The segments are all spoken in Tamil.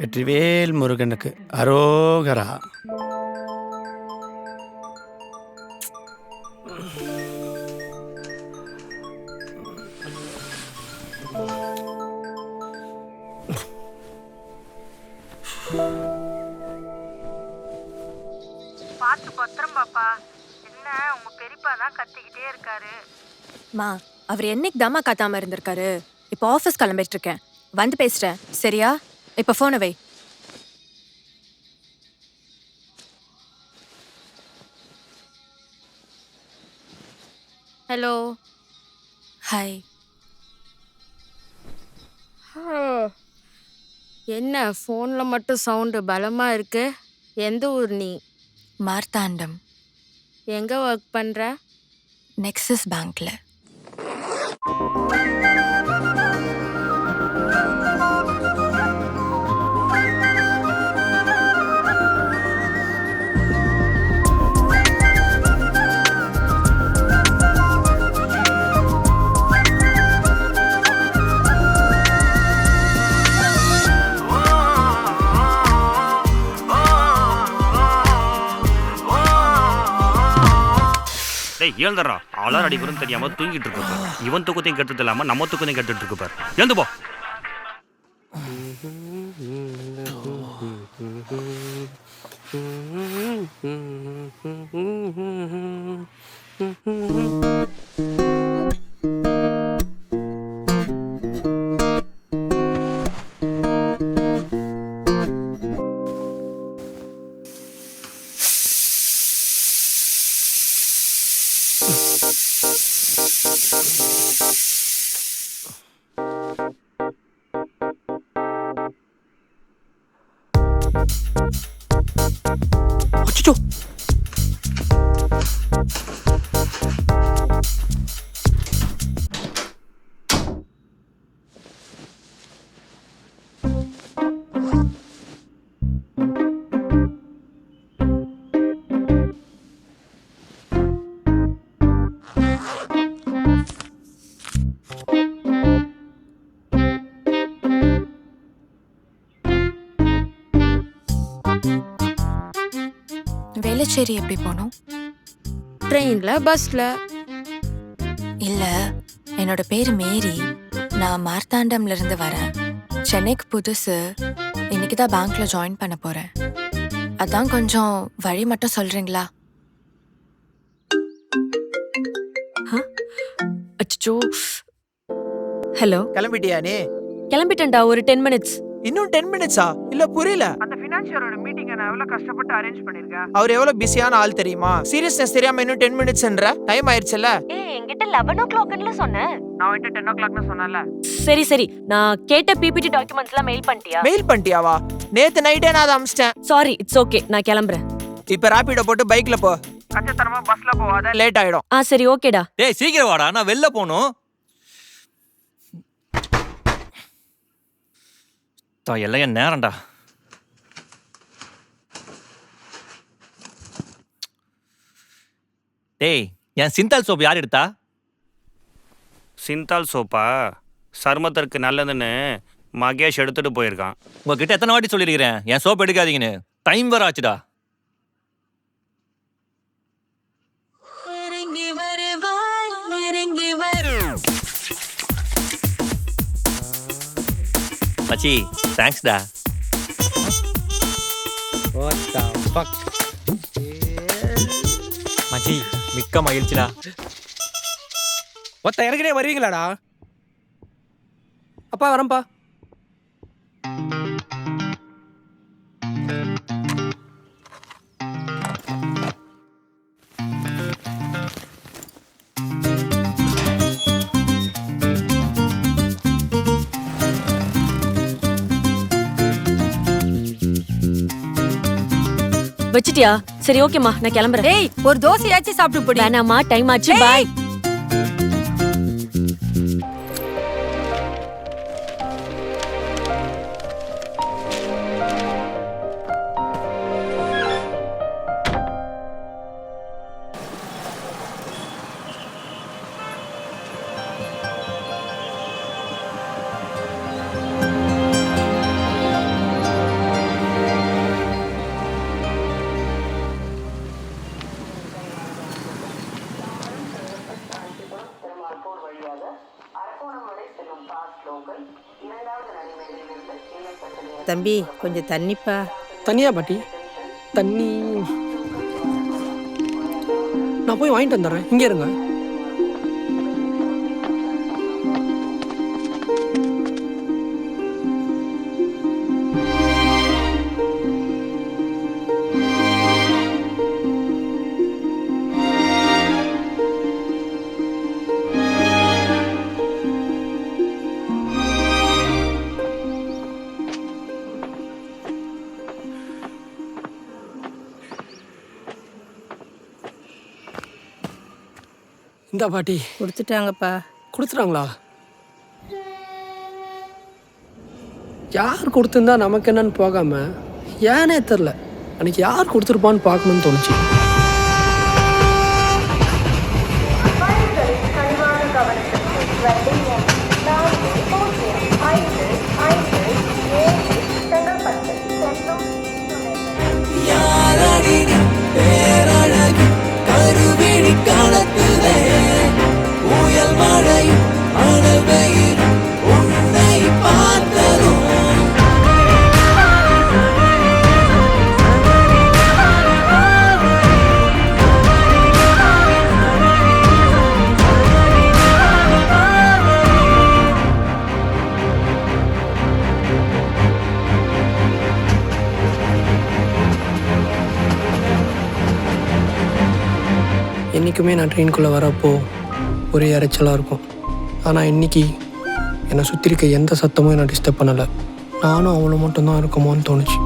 வெற்றிவேல் முருகனுக்கு அரோகரா. பார்த்து பத்திரம் பாப்பா. என்ன உங்க பெரியப்பா தான் கத்திக்கிட்டே இருக்காரு. மா, அவர் என்னைக்கு தாமா கத்தாம இருந்திருக்காரு. இப்போ ஆஃபீஸ் கிளம்பிட்டு இருக்கேன், வந்து பேசுறேன் சரியா? இப்போ ஃபோனை வை. ஹலோ. ஹாய். என்ன ஃபோனில் மட்டும் சவுண்டு பலமாக இருக்கு? எந்த ஊர் நீ? மார்த்தாண்டம். எங்கே ஒர்க் பண்ணுற? நெக்ஸஸ் பேங்க்ல. ஏழ்ந்துடுறா அலாரம் அடிக்கிறோன்னு தெரியாம தூங்கிட்டு இருக்க. இவன் தூக்கத்தையும் கெடுத்தது இல்லாம நம்ம தூக்கத்தையும் கெடுத்துட்டு இருக்கு பாரு. எழுந்து போ. அச்சோ, வேளச்சேரி எப்படி போகணும்? ட்ரெயினில், பஸ்ஸில்? இல்ல, என்னோட பேர் மேரி. நான் மார்த்தாண்டம்ல இருந்து வரேன். சென்னைக்கு புதுசு. இன்னைக்கு தான் பேங்க்ல ஜாயின் பண்ண போறேன். அதான் கொஞ்சம் வழி மட்டும் சொல்றீங்களா? அச்சோ. ஹலோ. கிளம்பிட்டியா நீ? கிளம்பிட்டேன்டா, ஒரு 10 மினிட்ஸ். இன்னும் 10 மினிட்ஸா? இல்ல புரியல. அந்த ஃபினான்ஷியரோட மீட்டிங்கை நான் எவ்வளவு கஷ்டப்பட்டு அரேஞ்ச் பண்ணிருக்கேன். அவர் எவ்வளவு பிஸியான ஆள் தெரியுமா? சீரியஸ்னஸ் தெரியாம இன்னும் 10 மினிட்ஸ்ன்ற டைம் ஆயிருச்சுல. என்கிட்ட 11 o'clockன்னு சொன்னேன். நான் வந்துட்டு 10 o'clockனு சொன்னேன்ல. சரி, நான் கேட்ட பிபிடி டாக்குமெண்ட்ஸ்லாம் மெயில் பண்ணிட்டியா? மெயில் பண்ணிட்டியாவா? நேத்து நைட்டே நான் அதை அமிச்சிட்டேன். சாரி, இட்ஸ் ஓகே, நான் கிளம்புறேன். இப்ப ராபிடோ போட்டு பைக்ல போ. கச்சத்தரமா பஸ்ல போவாத, லேட் ஆயிடும். சரி ஓகேடா. டேய் சீக்கிரம் வாடா, நான் வெளில போகணும். எல்லாம் என் நேரம்டா. டேய், என் சிந்தால் சோப்பு யார் எடுத்தா? சிந்தால் சோப்பா? சருமத்திற்கு நல்லதுன்னு மகேஷ் எடுத்துட்டு போயிருக்கான். உங்ககிட்ட எத்தனை வாட்டி சொல்லியிருக்கிறேன் என் சோப்பு எடுக்காதீங்கன்னு. டைம் வர ஆச்சுடா. மச்சி, தேங்க்ஸ்டா. மச்சி, மிக்க மகிழ்ச்சிடா. ஒத்த எனக்குனே வருவீங்களாடா? அப்பா வரம்பா. வச்சிட்டியா? சரி ஓகேம்மா, நான் கிளம்புறேன். ஏய், ஒரு தோசையாச்சும் சாப்பிட்டு போடி. வேணாம்மா, டைம் ஆச்சு. பாய். தம்பி கொஞ்சம் தண்ணிப்பா. தனியா பாட்டி? தண்ணி நான் போய் வாங்கிட்டு வந்துடுறேன், இங்கே இருங்க. இந்த பாட்டி கொடுத்துட்டாங்கப்பா. கொடுத்துட்டாங்களா? யார் கொடுத்துருந்தா நமக்கு என்னன்னு போகாம ஏனே தெரில அன்னைக்கு யார் கொடுத்துருப்பான்னு பார்க்கணும்னு தோணுச்சு. என்றைக்குமே நான் ட்ரெயின்குள்ளே வரப்போ ஒரே இறைச்சலாக இருக்கும். ஆனால் இன்றைக்கி என்னை சுற்றி இருக்க எந்த சத்தமும் என்னை டிஸ்டர்ப் பண்ணலை. நானும் அவ்வளோ மட்டும்தான் இருக்குமோன்னு தோணுச்சு.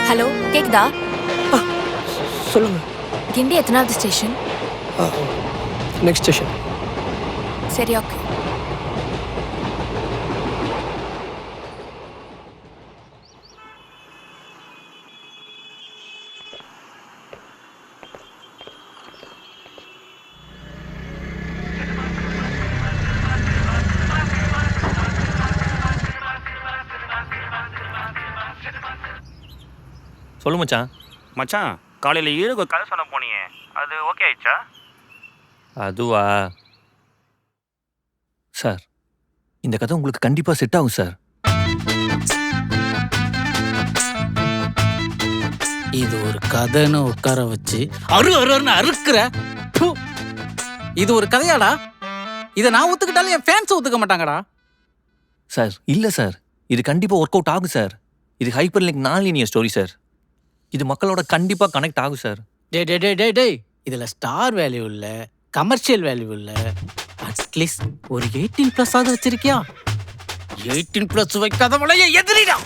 ஹலோ, கேக்குதா? சொல்லுங்கள். கிண்டி எத்தனாவது ஸ்டேஷன்? Next station. சரி, ஓகே. சொல்லு மச்சான். மச்சான், காலையில் ஈரோக்கு கதை சொல்ல போனியே, அது ஓகே ஆயிடுச்சா? அதுவா சார், இந்த கதை உங்களுக்கு கண்டிப்பாக செட் ஆகும் சார். இது ஒரு கதைன்னு உட்கார வச்சு அருன்னு அறுக்கிற. ப்பு. இது ஒரு கதையாடா? இதை நான் ஒத்துக்கிட்டாலும் என் ஃபேன்ஸ் ஒத்துக்க மாட்டாங்கடா. சார் இல்லை சார், இது கண்டிப்பாக ஒர்க் அவுட் ஆகும் சார். இது ஹைப்பர் லிங்க் நான் ஸ்டோரி சார். இது மக்களோட கண்டிப்பாக கனெக்ட் ஆகும் சார். டே இதில் ஸ்டார் வேல்யூ இல்லை, கமர்ஷியல் வேல்யூ இல்லை. அட்லீஸ்ட் ஒரு 18+ ஆகுது வச்சிருக்கியா? 18+ வைக்காதவளைய எதிரிடா.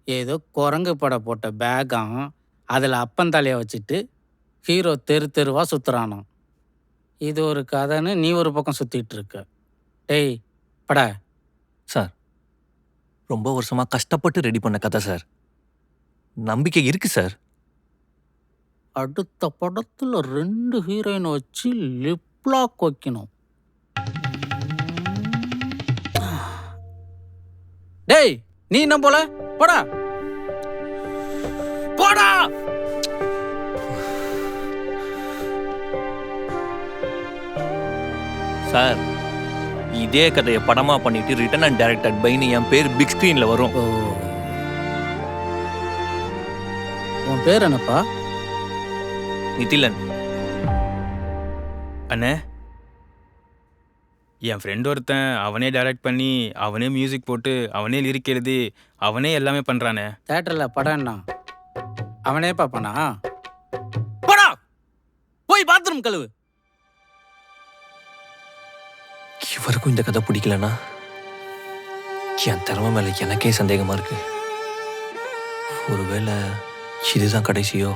ஏதோ குரங்கு பட போட்ட பேகம், அதில் அப்பந்தாலையை வச்சுட்டு ஹீரோ தெருவா சுற்றுறானோ. இது ஒரு கதைன்னு நீ ஒரு பக்கம் சுற்றிட்டு இருக்க. டேய் பட. சார், ரொம்ப வருஷமாக கஷ்டப்பட்டு ரெடி பண்ண கதை சார். நம்பிக்கை இருக்கு சார். அடுத்த படத்தில் 2 ஹீரோயின் வச்சு லிப்லாக் வைக்கணும். டேய் நீ என்ன போல போடா போடா. சார், இதே கதையை படமா பண்ணிட்டு ரிட்டன் அண்ட் டைரக்டட் பைன்னு என் பேர் பிக் ஸ்கிரீன்ல வரும். உன் பேர் என்னப்பா? நிதிலன். அண்ணே, என் ஃப்ரெண்ட் ஒருத்தன் அவனே டைரக்ட் பண்ணி அவனே மியூசிக் போட்டு அவனே லிரிக் எழுதி அவனே எல்லாமே பண்ணுறானே. தேட்டரில் படம்னா அவனே பார்ப்பானா? போடா போய் பாத்ரூம் கழுவு. இவருக்கும் இந்த கதை பிடிக்கலனா என் திறமை மேல எனக்கே சந்தேகமா இருக்கு. ஒருவேளை இதுதான் கடைசியோ?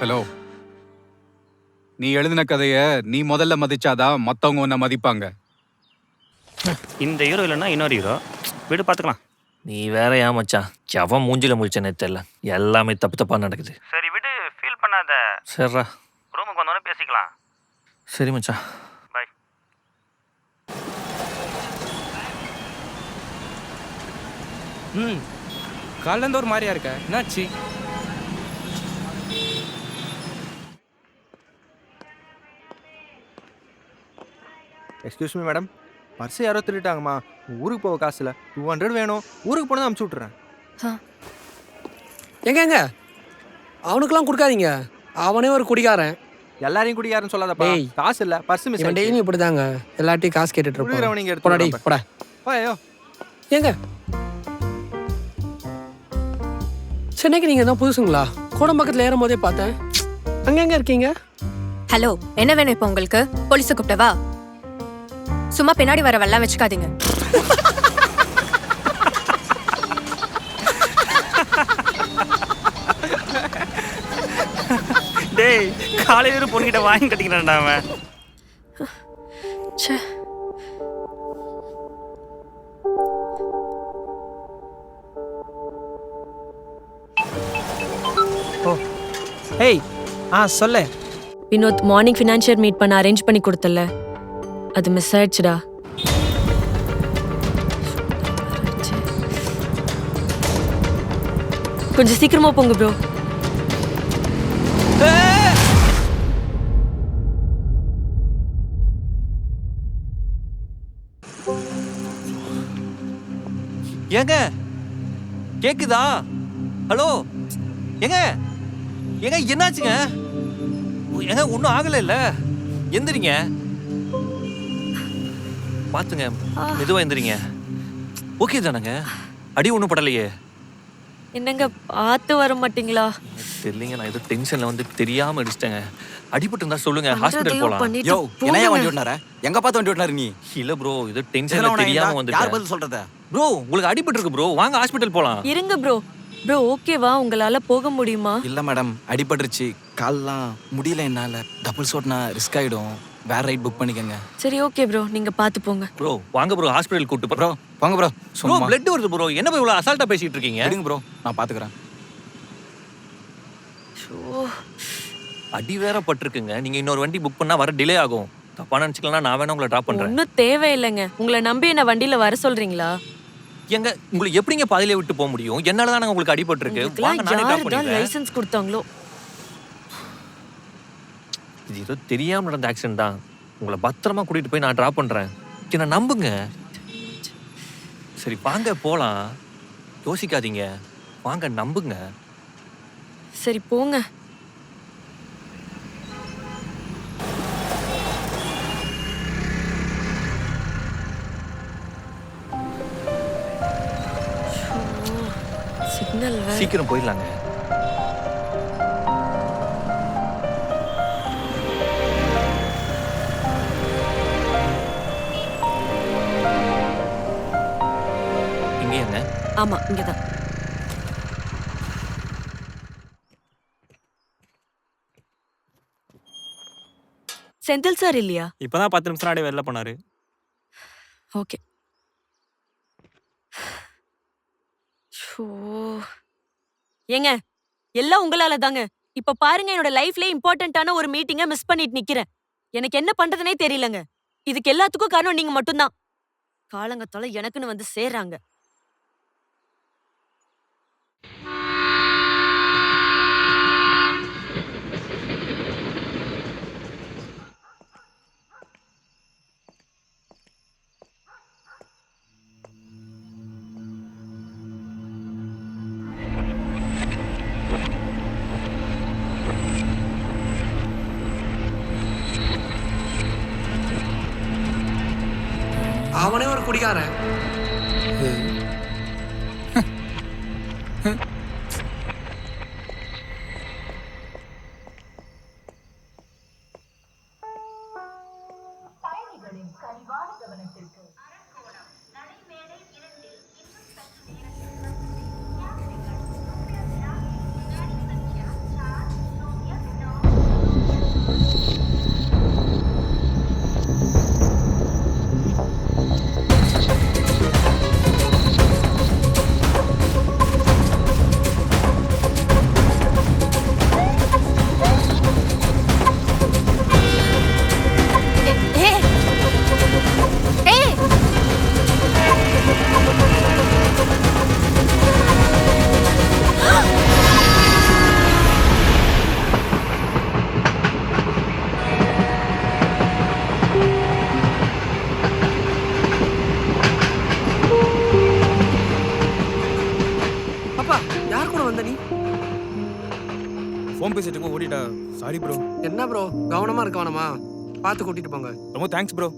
ஹலோ, நீ எழுதின கதைய நீ முதல்ல மதிச்சாதான் மத்தவங்க உன்னை மதிப்பாங்க. இந்த ஹீரோ இல்லைன்னா இன்னொரு ஹீரோ வீடு பார்த்துக்கலாம். நீ வேற ஏன் மச்சான், எவன் மூஞ்சில முழிச்சனே தெரியல, எல்லாமே தப்பு தப்பா நடக்குது. சரி விடு, ஃபீல் பண்ணாத. சரிடா, ரூமுக்கு வந்தோடனே பேசிக்கலாம். சரி மச்சான். பாய். காலிலேருந்து ஒரு மாதிரியா இருக்க, என்னாச்சு? எக்ஸ்கியூஸ் மீ மேடம், பர்ஸ் யாரோ திருட்டாங்கம்மா. ஊருக்கு போக காசு இல்லை, 200 வேணும். ஊருக்கு போனதான் அமுச்சு விட்றேன். எங்க அவனுக்கெல்லாம் கொடுக்காதீங்க, அவனே ஒரு குடிகாரன். எல்லாரையும் குடிக்காரன்னு சொல்லாதப்பா. டேய், காசு இல்லை, பர்ஸ் மிஸ் இவன் டெய்லி இப்படி தாங்க எல்லாத்தையும் காசு கேட்டுட்டு குடிக்கிறவன் நீங்க இருப்பான். போடா எடுத்து டேய், போடா. ஐயோ, ஏங்க சென்னைக்கு நீங்க தான் புதுசுங்களா? கோடம்பாக்கத்தில் ஏறும் போதே பார்த்தேன். அங்க எங்க இருக்கீங்க? ஹலோ, என்ன வேணும் இப்போ உங்களுக்கு? போலீஸை கூப்பிட்டவா? சும்மா பின்னாடி வர வெள்ளம் வச்சுக்காதீங்க. டேய், காலையில பொண்ணுகிட்ட வாங்கி கட்டிக்கிறான்டா அவன். ச்சே. ஹேய், சொல்லு. வினோத் மார்னிங் ஃபினான்ஷியர் மீட் பண்ண அரேஞ்ச் பண்ணி கொடுத்தல, அது மிஸ் ஆயிடுச்சுடா. கொஞ்சம் சீக்கிரமா போங்க ப்ரோ. ஏங்க கேக்குதா? ஹலோ ஏங்க, ஏங்க என்னாச்சுங்க? ஏங்க ஒன்றும் ஆகலை இல்ல? எந்திரிங்க, பார்த்துங்க, மெதுவா எந்திரிங்க. ஓகே தானங்க? அடி ஒன்றும் படலையே? என்னங்க பார்த்து வர மாட்டீங்களா? தெரியலங்க, நான் ஏதோ டென்ஷன்ல வந்து தெரியாம அடிச்சிட்டேங்க. அடிபட்டு இருந்தா சொல்லுங்க, ஹாஸ்பிடல் போலாம். யோ, என்னையா வண்டி ஓட்டுனார? எங்க பார்த்து வண்டி ஓட்டுனாரு நீ? இல்ல ப்ரோ, ஏதோ டென்ஷன்ல தெரியாம வந்து. யார் பதில் சொல்றத? ப்ரோ உங்களுக்கு அடிபட்டு இருக்கு ப்ரோ, வாங்க ஹாஸ்பிடல் போலாம். இருங்க ப்ரோ. ப்ரோ ஓகேவா? உங்களால போக முடியுமா? இல்ல மேடம், அடிபட்டுருச்சு, கால்லாம் முடியல என்னால. டபுள் ஷாட்னா ரிஸ்க் ஆயிடும், வேற ரைட் புக் பண்ணிக்கங்க. சரி ஓகே ப்ரோ, நீங்க பார்த்து போங்க. ப்ரோ வாங்க ப்ரோ, ஹாஸ்பிடல் கூட்டு ப்ரோ வாங்க ப்ரோ. ப்ரோ சும்மா பிளட் வருது ப்ரோ, என்ன ப்ரோ இவ்வளவு அசால்ட்டா பேசிட்டு இருக்கீங்க? எடுங்க ப்ரோ, நான் பாத்துக்கறேன். அடி வேற பட்டிருக்குங்க, நீங்க இன்னொரு வண்டி புக் பண்ணா வர டிலே ஆகும். தப்பா நினைச்சுக்கலாம், நான் வேணா உங்களை டிராப் பண்றேன். ஒன்னும் தேவையில்லைங்க, உங்களை நம்பி என்ன வண்டியில வர சொல்றீங்களா? எங்க உங்களுக்கு எப்படிங்க பாதியிலே விட்டு போக முடியும்? என்னால தான் உங்களுக்கு அடிபட்டு இருக்கு. வாங்க நானே டிராப் பண்ணிடுறேன். லைசென்ஸ் கொடுத்தாங்களோ? இது ஏதோ தெரியாம நடந்த ஆக்சிடென்ட் தான். உங்களை பத்திரமா கூட்டிட்டு போய் நான் டிராப் பண்றேன், என்ன நம்புங்க. சரி வாங்க போலாம், யோசிக்காதீங்க, வாங்க நம்புங்க. சரி போங்க. சிக்னல் வேற. சீக்கிரம் போயிடலாங்க. இங்கே என்ன? ஆமா இங்கதான். செந்தில் சார் இல்லையா? இப்பதான் 10 நிமிஷம் முன்னாடி வெளில போனாரு. ஓகே. ஏங்க எல்லாம் உங்களால தாங்க. இப்ப பாருங்க, என்னோட லைஃப்ல இம்பார்ட்டன்டான ஒரு மீட்டிங்கை மிஸ் பண்ணிட்டு நிக்கிறேன். எனக்கு என்ன பண்றதுனே தெரியலங்க. இதுக்கு எல்லாத்துக்கும் காரணம் நீங்க மட்டும்தான். காலங்கத்தால எனக்குன்னு வந்து சேர்றாங்க. அவனே ஒரு குடிகாரன். அப்பா யார் கூட வந்த நீ? ஃபோன் பேசிட்டு இருக்கோம் ஓடிட்டா. Sorry bro. என்ன ப்ரோ கவனமா இருக்க வேணாமா? பார்த்து கூட்டிட்டு போங்க. ரொம்ப தேங்க்ஸ் ப்ரோ.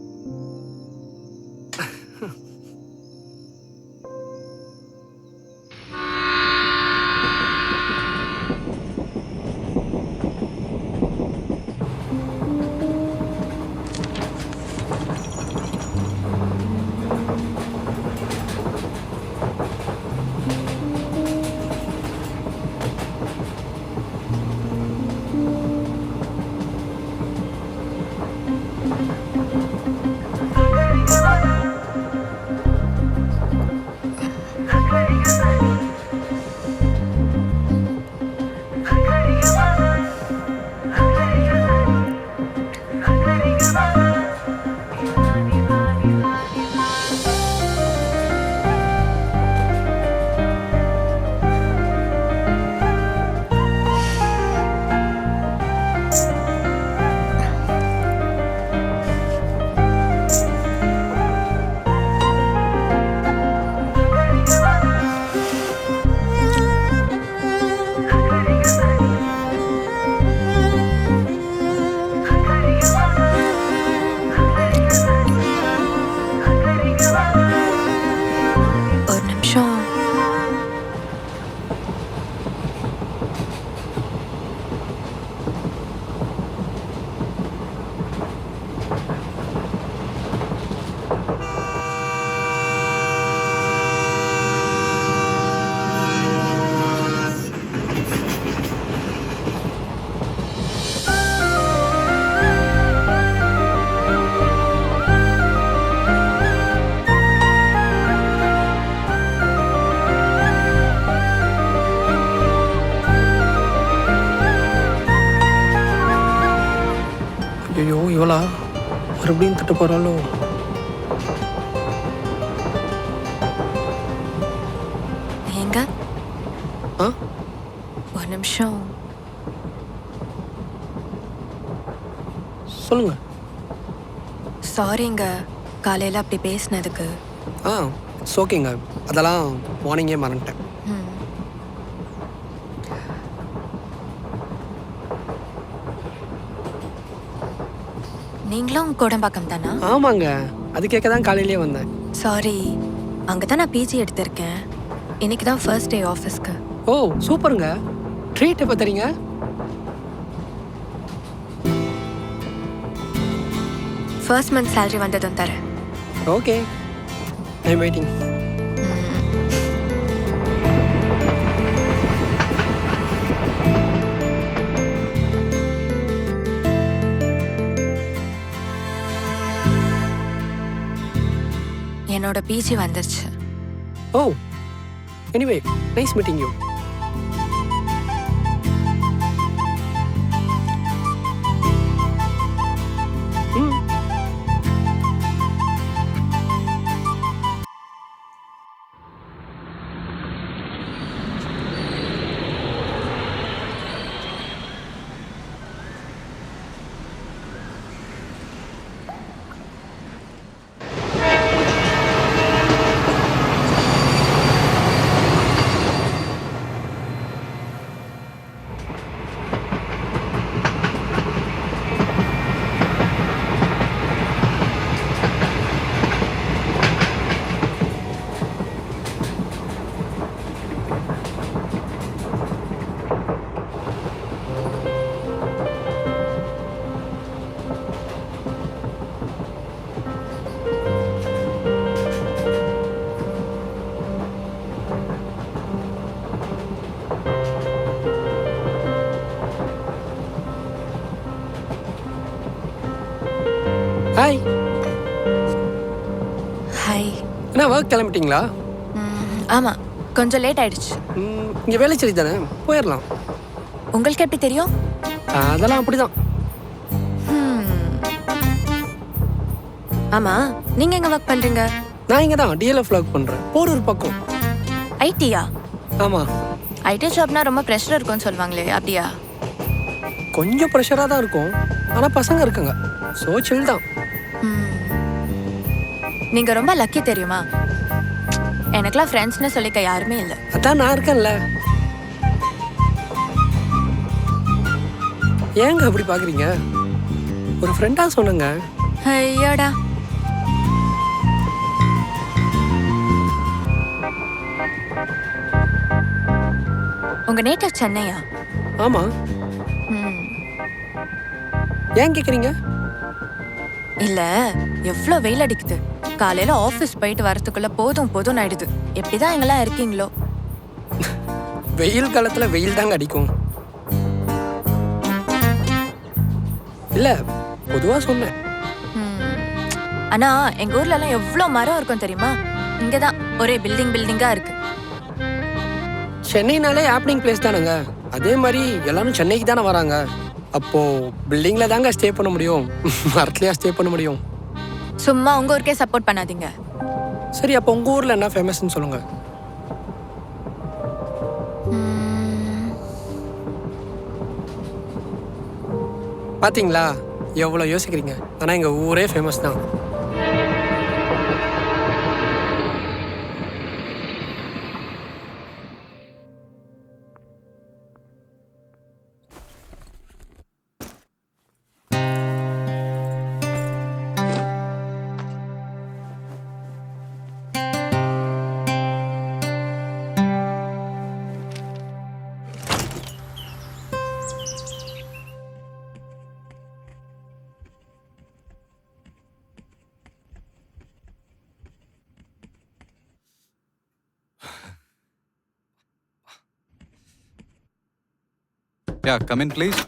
ஐயோ இவளா மறுபடியும் திட்ட போகிறாளோ? ஏங்க ஆ ஒரு நிமிஷம். சொல்லுங்க. சாரிங்க காலையில் அப்படி பேசினதுக்கு. ஆ ஓகேங்க, அதெல்லாம் மார்னிங்கே மறந்துட்டேன். ம். நீங்களும் கோடம்பாக்கம் தானா? ஆமாங்க, அது கேட்க தான் காலையிலேயே வந்தேன். சாரி, அங்கே தான் நான் பிஜி எடுத்திருக்கேன். இன்னைக்கு தான் ஃபர்ஸ்ட் டே ஆஃபீஸ்க்கு. ஓ சூப்பருங்க. ட்ரீட் எப்போ தரீங்க? ஃபர்ஸ்ட் மந்த் சேலரி வந்ததும் தரேன். Okay, I am waiting. என்னோட பிஜி வந்துருச்சு. Oh anyway nice meeting you. Hi. Hi. என்ன ஒர்க் கிளம்பிட்டீங்களா? ஆமாம், கொஞ்சம் லேட் ஆயிடுச்சு. இங்கே வேலைச்சேரி தானே, போயிடலாம். உங்களுக்கு எப்படி தெரியும்? அதெல்லாம் அப்படிதான். ஆமாம், நீங்கள் எங்கே ஒர்க் பண்ணுறீங்க? நான் இங்கே தான் டிஎல்எஃப் ஒர்க் பண்ணுறேன், போரூர் பக்கம். ஐடியா? ஆமாம். ஐடி ஜாப்னா ரொம்ப ப்ரெஷர் இருக்கும்னு சொல்லுவாங்களே, அப்படியா? கொஞ்சம் ப்ரெஷராக தான் இருக்கும், ஆனால் பசங்க இருக்காங்க, ஸோ சில் தான். நீங்கள் ரொம்ப லக்கி தெரியுமா? எனக்கெல்லாம் ஃப்ரெண்ட்ஸ்னு சொல்லிக்க யாருமே இல்லை. அதான் நான் இருக்கேன்ல. ஏங்க அப்படி பார்க்குறீங்க? ஒரு ஃப்ரெண்டாக சொன்னேங்க. ஐயோடா. உங்க நேட்டிவ் சென்னையா? ஆமாம். ஏன் கேட்குறீங்க? இல்ல, எவ்வளோ வெயில் அடிக்குது. காலையில ஆஃபீஸ் போயிட்டு வரதுக்குள்ள போதும் போதும் ஆயிடுது. எப்படிதான் எங்கெல்லாம் இருக்கீங்களோ? வெயில் காலத்தில் வெயில் தாங்க அடிக்கும். இல்லை, பொதுவாக சொன்னேன். ஆனா எங்க ஊர்ல எல்லாம் எவ்வளோ மரம் இருக்கும் தெரியுமா? இங்கதான் ஒரே பில்டிங்கா இருக்கு. சென்னைனாலே ஹாப்பனிங் பிளேஸ் தானேங்க. அதே மாதிரி எல்லாரும் சென்னைக்கு தானே வராங்க. அப்போ பில்டிங்ல தாங்க ஸ்டே பண்ண முடியும், மரத்துலயா ஸ்டே பண்ண முடியும்? சும்மா உங்க ஊருக்கே சப்போர்ட் பண்ணாதீங்க. சரி, அப்போ உங்க ஊர்ல என்ன ஃபேமஸ்ன்னு சொல்லுங்க. பாத்தீங்களா, எவ்வளோ யோசிக்கிறீங்க. ஆனா எங்க ஊரே ஃபேமஸ் தான். Yeah, come in please.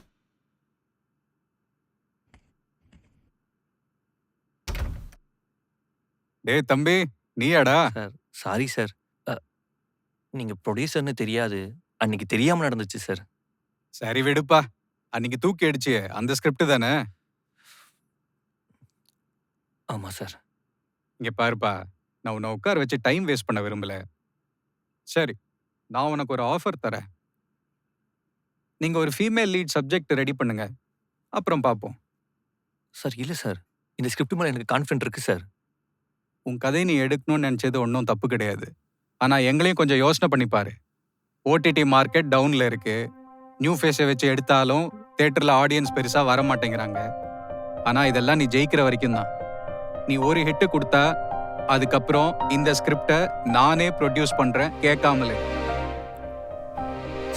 டேய் தம்பி, நீயாடா? சார் சாரி சார், நீங்கள் ப்ரொடியூசர்னு தெரியாது, அன்னைக்கு தெரியாமல் நடந்துச்சு சார். சரி விடுப்பா, அன்னைக்கு தூக்கி அடிச்சு அந்த ஸ்கிரிப்ட் தானே? ஆமாம் சார். இங்கே பாருப்பா, நான் உன்னை உட்கார வச்சு டைம் வேஸ்ட் பண்ண விரும்பல. சரி, நான் உனக்கு ஒரு ஆஃபர் தரேன். நீங்கள் ஒரு ஃபீமேல் லீட் சப்ஜெக்ட் ரெடி பண்ணுங்க, அப்புறம் பார்ப்போம். சார் இல்லை சார், இந்த ஸ்கிரிப்ட் மேலே எனக்கு கான்ஃபிடென்ட் இருக்குது சார். உன் கதையை நீ எடுக்கணும்னு நினச்சது ஒன்றும் தப்பு கிடையாது. ஆனால் எங்களையும் கொஞ்சம் யோசனை பண்ணிப்பாரு. ஓடிடி மார்க்கெட் டவுனில் இருக்குது. நியூ ஃபேஸை வச்சு எடுத்தாலும் தேட்டரில் ஆடியன்ஸ் பெருசாக வர மாட்டேங்கிறாங்க. ஆனால் இதெல்லாம் நீ ஜெயிக்கிற வரைக்கும் தான். நீ ஒரு ஹிட்டு கொடுத்தா அதுக்கப்புறம் இந்த ஸ்கிரிப்டை நானே ப்ரொடியூஸ் பண்ணுறேன், கேட்காமலே.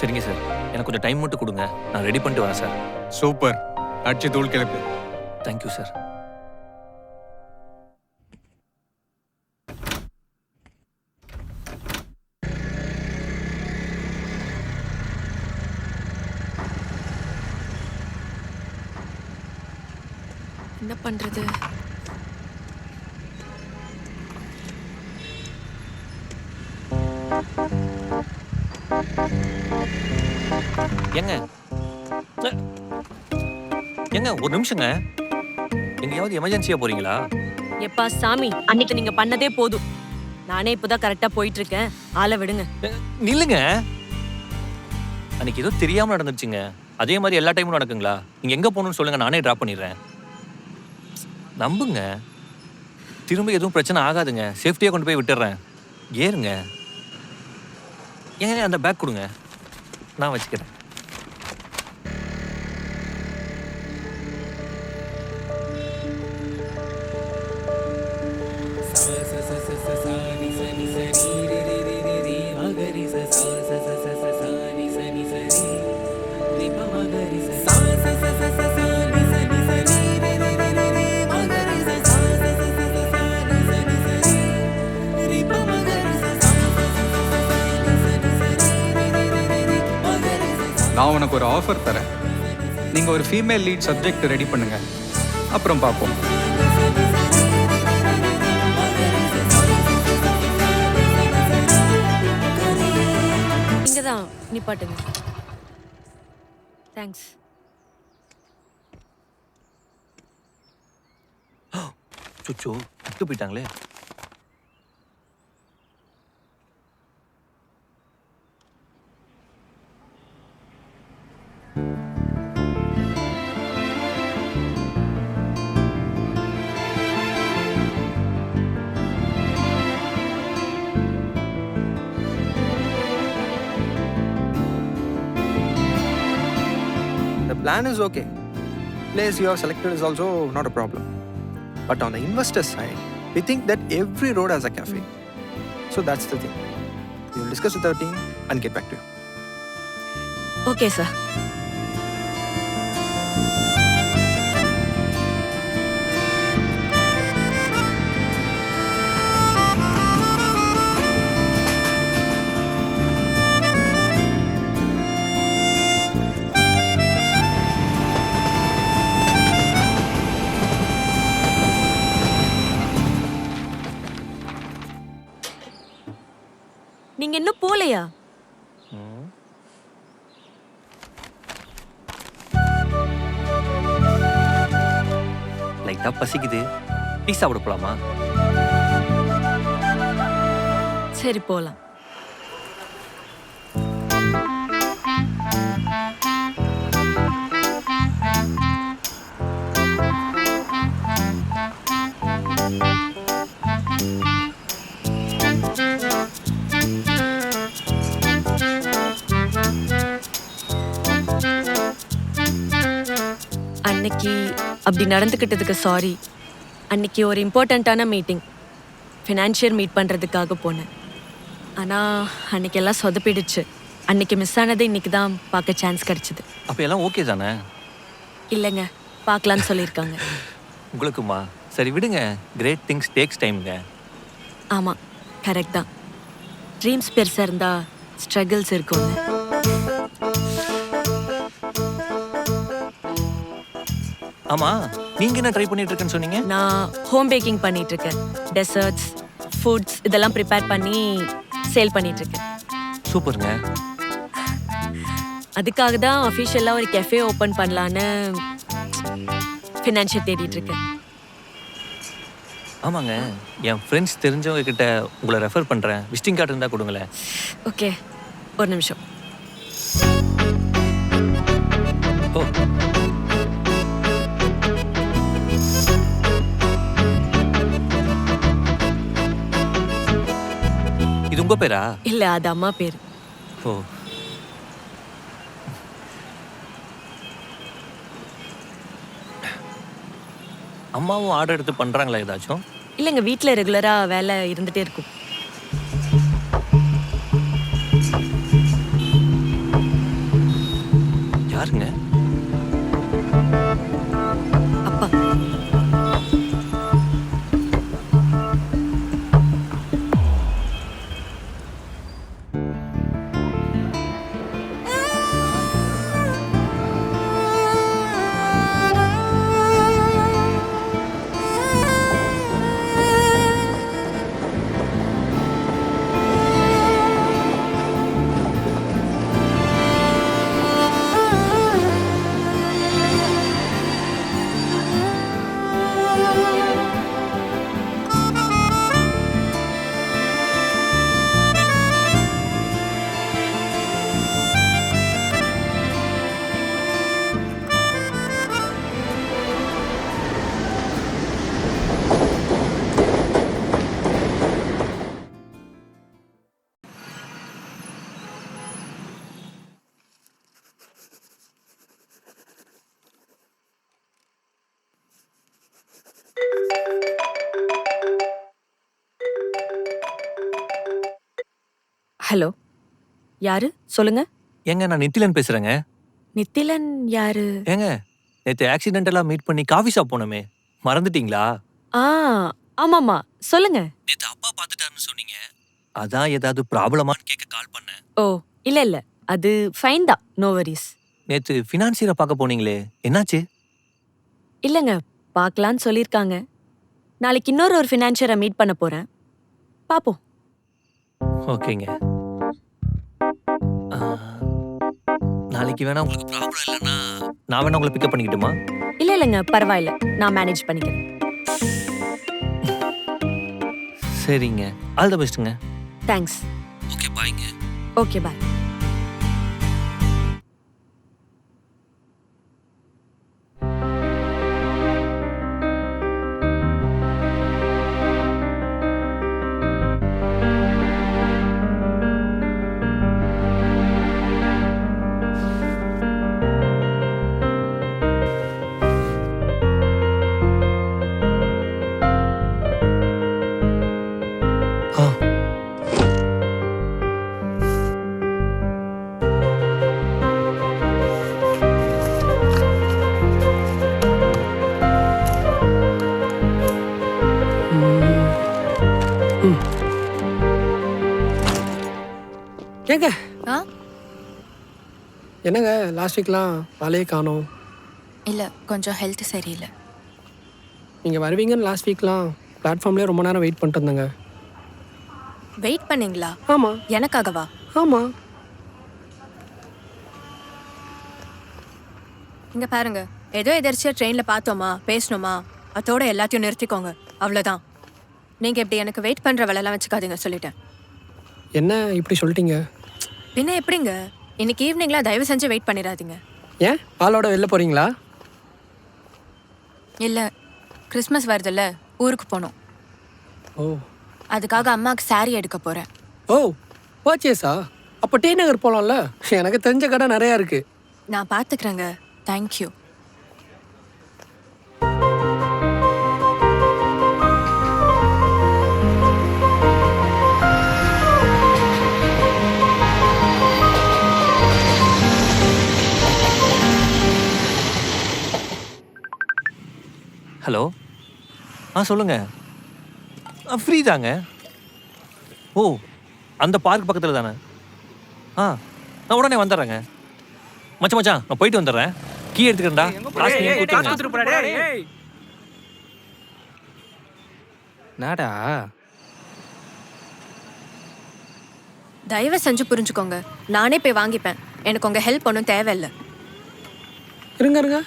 சரிங்க சார், எனக்கு கொஞ்சம் டைம் மட்டும் கொடுங்க, நான் ரெடி பண்ணிட்டு வரேன் சார். சூப்பர், அடிச்சு தூள் கிளப்பு. Thank you sir. என்ன பண்றது? ஏங்க ஏங்க ஒரு நிமிஷங்க, எங்கேயாவது எமர்ஜென்சியா போறீங்களா? எப்பா சாமி, அன்னைக்கு நீங்க பண்ணதே போதும். நானே இப்பதான் கரெக்டா போயிட்டு இருக்கேன், ஆளை விடுங்க. நில்லுங்க, அன்னைக்கு ஏதோ தெரியாம நடந்துச்சுங்க. அதே மாதிரி எல்லா டைமும் நடக்குங்களா? நீங்க எங்க போகணும்னு சொல்லுங்க, நானே டிராப் பண்ணிடுறேன். நம்புங்க, திரும்ப எதுவும் பிரச்சனை ஆகாதுங்க. சேஃப்டியா கொண்டு போய் விட்டுறேன், ஏறுங்க. ஏங்க அந்த பேக் கொடுங்க, நான் வச்சுக்கிறேன். நான் உனக்கு ஒரு ஆஃபர் தரேன். நீங்கள் ஒரு ஃபீமேல் லீட் சப்ஜெக்ட் ரெடி பண்ணுங்க, அப்புறம் பார்ப்போம். இங்கதான் நிப்பாட்டுங்க. தேங்க்ஸ். சுச்சோ விட்டு போயிட்டாங்களே. The plan is okay. Place you have selected is also not a problem. But on the investor side, we think that every road has a cafe. So that's the thing. We will discuss with our team and get back to you. Okay sir. நீங்க இன்னும் போலையா? லைட்டா பசிக்குது. டீ சாப்பிட போலாமா? சரி போலாம். அன்னைக்கு அப்படி நடந்துக்கிட்டதுக்கு சாரி. அன்னைக்கு ஒரு இம்பார்ட்டண்ட்டான மீட்டிங், ஃபினான்ஷியர் மீட் பண்ணுறதுக்காக போனேன். ஆனால் அன்னைக்கு எல்லாம் சொதப்பிடுச்சு. அன்னைக்கு மிஸ் ஆனது இன்னைக்கு தான் பார்க்க சான்ஸ் கிடச்சிது. அப்போ எல்லாம் ஓகே தானே? இல்லைங்க, பார்க்கலான்னு சொல்லியிருக்காங்க. உங்களுக்குமா? சரி விடுங்க. கிரேட் திங்ஸ் டேக்ஸ் டைம்ங்க. ஆமாம், கரெக்ட் தான். ட்ரீம்ஸ் பெருசாக இருந்தால் ஸ்ட்ரகிள்ஸ் இருக்கும்ல. ஆமா, நீங்க என்ன ட்ரை பண்ணிட்டு இருக்கேன்னு சொன்னீங்க? நான் ஹோம் பேக்கிங் பண்ணிட்டு இருக்கேன். டெசர்ட்ஸ், ஃபுட்ஸ் இதெல்லாம் ப்ரிப்பேர் பண்ணி சேல் பண்ணிட்டு இருக்கேன். சூப்பருங்க. அதுக்காக தான் அஃபிஷியலாக ஒரு கெஃபே ஓப்பன் பண்ணலான்னு ஃபினான்ஷியல் தேடிட்டு இருக்கேன். ஆமாங்க, என் ஃப்ரெண்ட்ஸ் தெரிஞ்சவங்க கிட்ட உங்களை ரெஃபர் பண்றேன். விசிட்டிங் கார்டு இருந்தா கொடுங்களேன். ஓகே, ஒரு நிமிஷம். ஓ, இது உங்க பேரா? இல்லை, அது அம்மா பேர். ஓ, அம்மாவும் ஆர்டர் எடுத்து பண்றாங்களா ஏதாச்சும்? இல்லைங்க, வீட்டில் ரெகுலராக வேலை இருந்துகிட்டே இருக்கும். யாருங்க? அப்பா. ஹலோ, யாரு சொல்லுங்க. ஏங்க, நான் நித்திலன் பேசுறேங்க. நித்திலன் யாரு? ஏங்க, நேற்று ஆக்சிடென்டெல்லாம் மீட் பண்ணி காஃபி ஷாப் போனோமே, மறந்துட்டீங்களா? ஆ, ஆமாம்மா, சொல்லுங்க. நேற்று அப்பா பார்த்துட்டாருன்னு சொன்னீங்க. அதான் ஏதாவது ப்ராப்ளமான்னு கேட்க கால் பண்ணேன். ஓ, இல்லை இல்லை, அது ஃபைன் தான், நோ வரிஸ். நேற்று ஃபினான்சியரை பார்க்க போனீங்களே, என்னாச்சு? இல்லைங்க, பார்க்கலான்னு சொல்லியிருக்காங்க. நாளைக்கு இன்னொரு ஃபினான்ஷியரை மீட் பண்ண போறேன், பாப்போம். ஓகேங்க. நாளைக்கு வேணா உங்களுக்கு ப்ராப்ளம் இல்லைன்னா நான் வேணா உங்களை பிக்கப் பண்ணிக்கிட்டுமா? இல்லைங்க, பரவாயில்ல, நான் மேனேஜ் பண்ணிக்கிறேன். சரிங்க, ஆல் தி பெஸ்ட்டுங்க. தேங்க்ஸ். ஓகே, பாய்ங்க. ஓகே, பாய். ஏங்க ஆ என்னங்க லாஸ்ட் வீக்லாம் வேலையே காணோம். இல்லை, கொஞ்சம் ஹெல்த் சரியில்லை. நீங்கள் வருவீங்கன்னு லாஸ்ட் வீக்லாம் பிளாட்ஃபார்ம்லேயே ரொம்ப நேரம் வெயிட் பண்ணிட்டு இருந்தேங்க. வெயிட் பண்ணீங்களா? ஆமாம். எனக்காகவா? ஆமாம். இங்கே பாருங்க, ஏதோ எதிர்ச்சியாக ட்ரெயினில் பார்த்தோமா, பேசணுமா, அதோட எல்லாத்தையும் நிறுத்திக்கோங்க, அவ்வளோதான். நீங்கள் இப்படி எனக்கு வெயிட் பண்ணுற வேலைலாம் வச்சுக்காதீங்க, சொல்லிட்டேன். என்ன இப்படி சொல்லிட்டீங்க? பின்ன எப்படிங்க, இன்னைக்கு ஈவினிங்லாம் தயவு செஞ்சு வெயிட் பண்ணிடாதீங்க. ஏன் ஆளோட வெளில போகிறீங்களா? இல்லை, கிறிஸ்மஸ் வருதுல்ல, ஊருக்கு போகணும். ஓ, அதுக்காக அம்மாவுக்கு சாரி எடுக்க போகிறேன். ஓ பர்ச்சேஸா? அப்போ டி நகர் போகலாம்ல, எனக்கு தெரிஞ்ச கடை நிறையா இருக்குது. நான் பார்த்துக்கிறேங்க, தேங்க்யூ. ஹலோ, சொல்லுங்க. ஃப்ரீ தாங்க. ஓ, அந்த பார்க் பக்கத்தில் தானே? நான் உடனே வந்துடுறேங்க. மச்சான், நான் போயிட்டு வந்துடுறேன். கீ எடுத்துக்கிறேன்டா. நாடா தயவு செஞ்சு புரிஞ்சுக்கோங்க, நானே போய் வாங்கிப்பேன். எனக்கு உங்கள் ஹெல்ப் ஒன்றும் தேவையில்லை. இருங்க,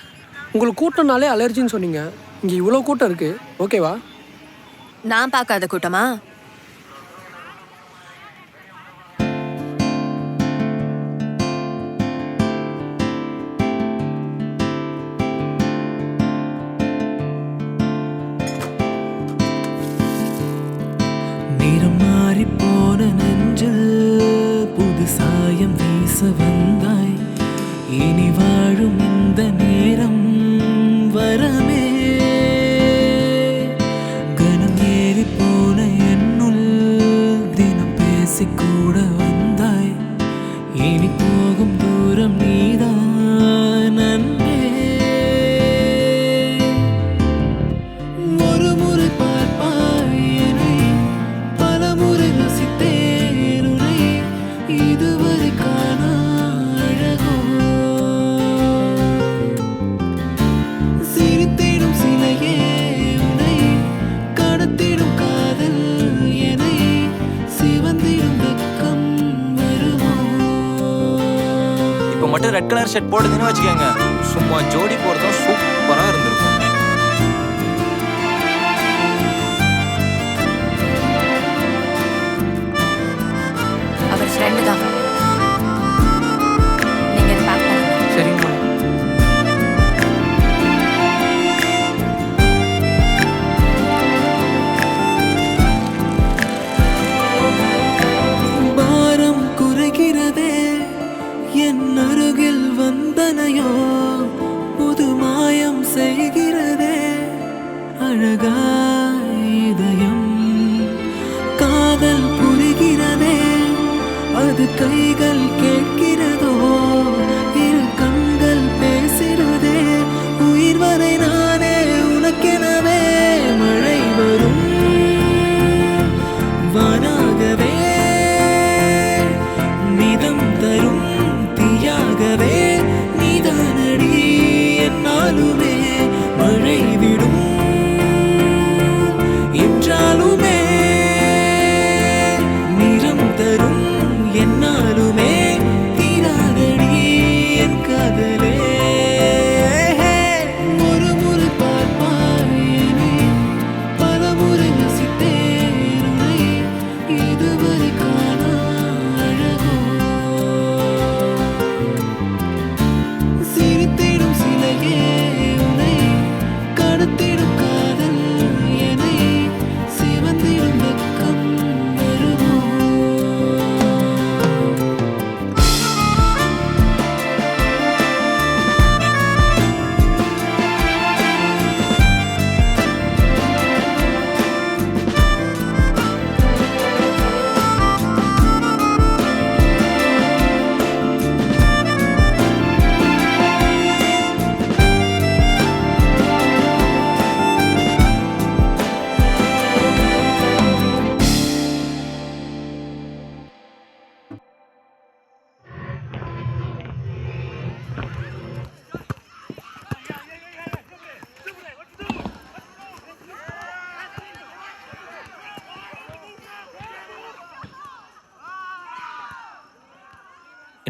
உங்களுக்கு கூட்டம்னாலே அலர்ஜின்னு சொன்னீங்க. இங்கே இவ்வளோ கூட்டம் இருக்குது, ஓகேவா? நான் பார்க்காத கூட்டமா? நிறம் மாறி போன நெஞ்சில் புது சாயம் வீச வந்தாய். இனி வாழும் இந்த நேரம் வரமே. கனம் ஏறி போன என்னுள் தினம் பேசிக்கூட வந்தாய். இனி போகும் தூரம் நீதான் அன்பே. ஒரு முறை பார்ப்பாய் என்னை, பல முறை ரசித்தேன் உன்னை. இதுவரை காணா அழகோ, சிரித்திடும் சிலையே உன்னை, கடத்திடும் காதல் என்னை, சிவந்திடும் வெக்கம் வருமோ. இப்போ மட்டும் ரெட் கலர் ஷர்ட் போடுதுன்னு வச்சுக்கோங்க, சும்மா ஜோடி போகிறதும் சூப்பராக இருந்திருக்கும். அவர் ஃப்ரெண்டு தான். நீங்கள் இதை பேக் பண்ணுங்க. சரிங்கம்மா. பாரம் குறைகிறதே, என் அருகில் வந்தனையோ புது மாயம் செய்கிறதே. அழகாய் இதயம் காதல் புரிகிறதே, அது கைகள் கேட்கிறதோ, இரு கண்கள் பேசிடுதே. உயிர் வரை நானே உனக்கெனவே, மழை வரும் வானாகவே, நிதம் தரும் தீயாகவே. நீதானடி என்னாலுமே, மழை விடும்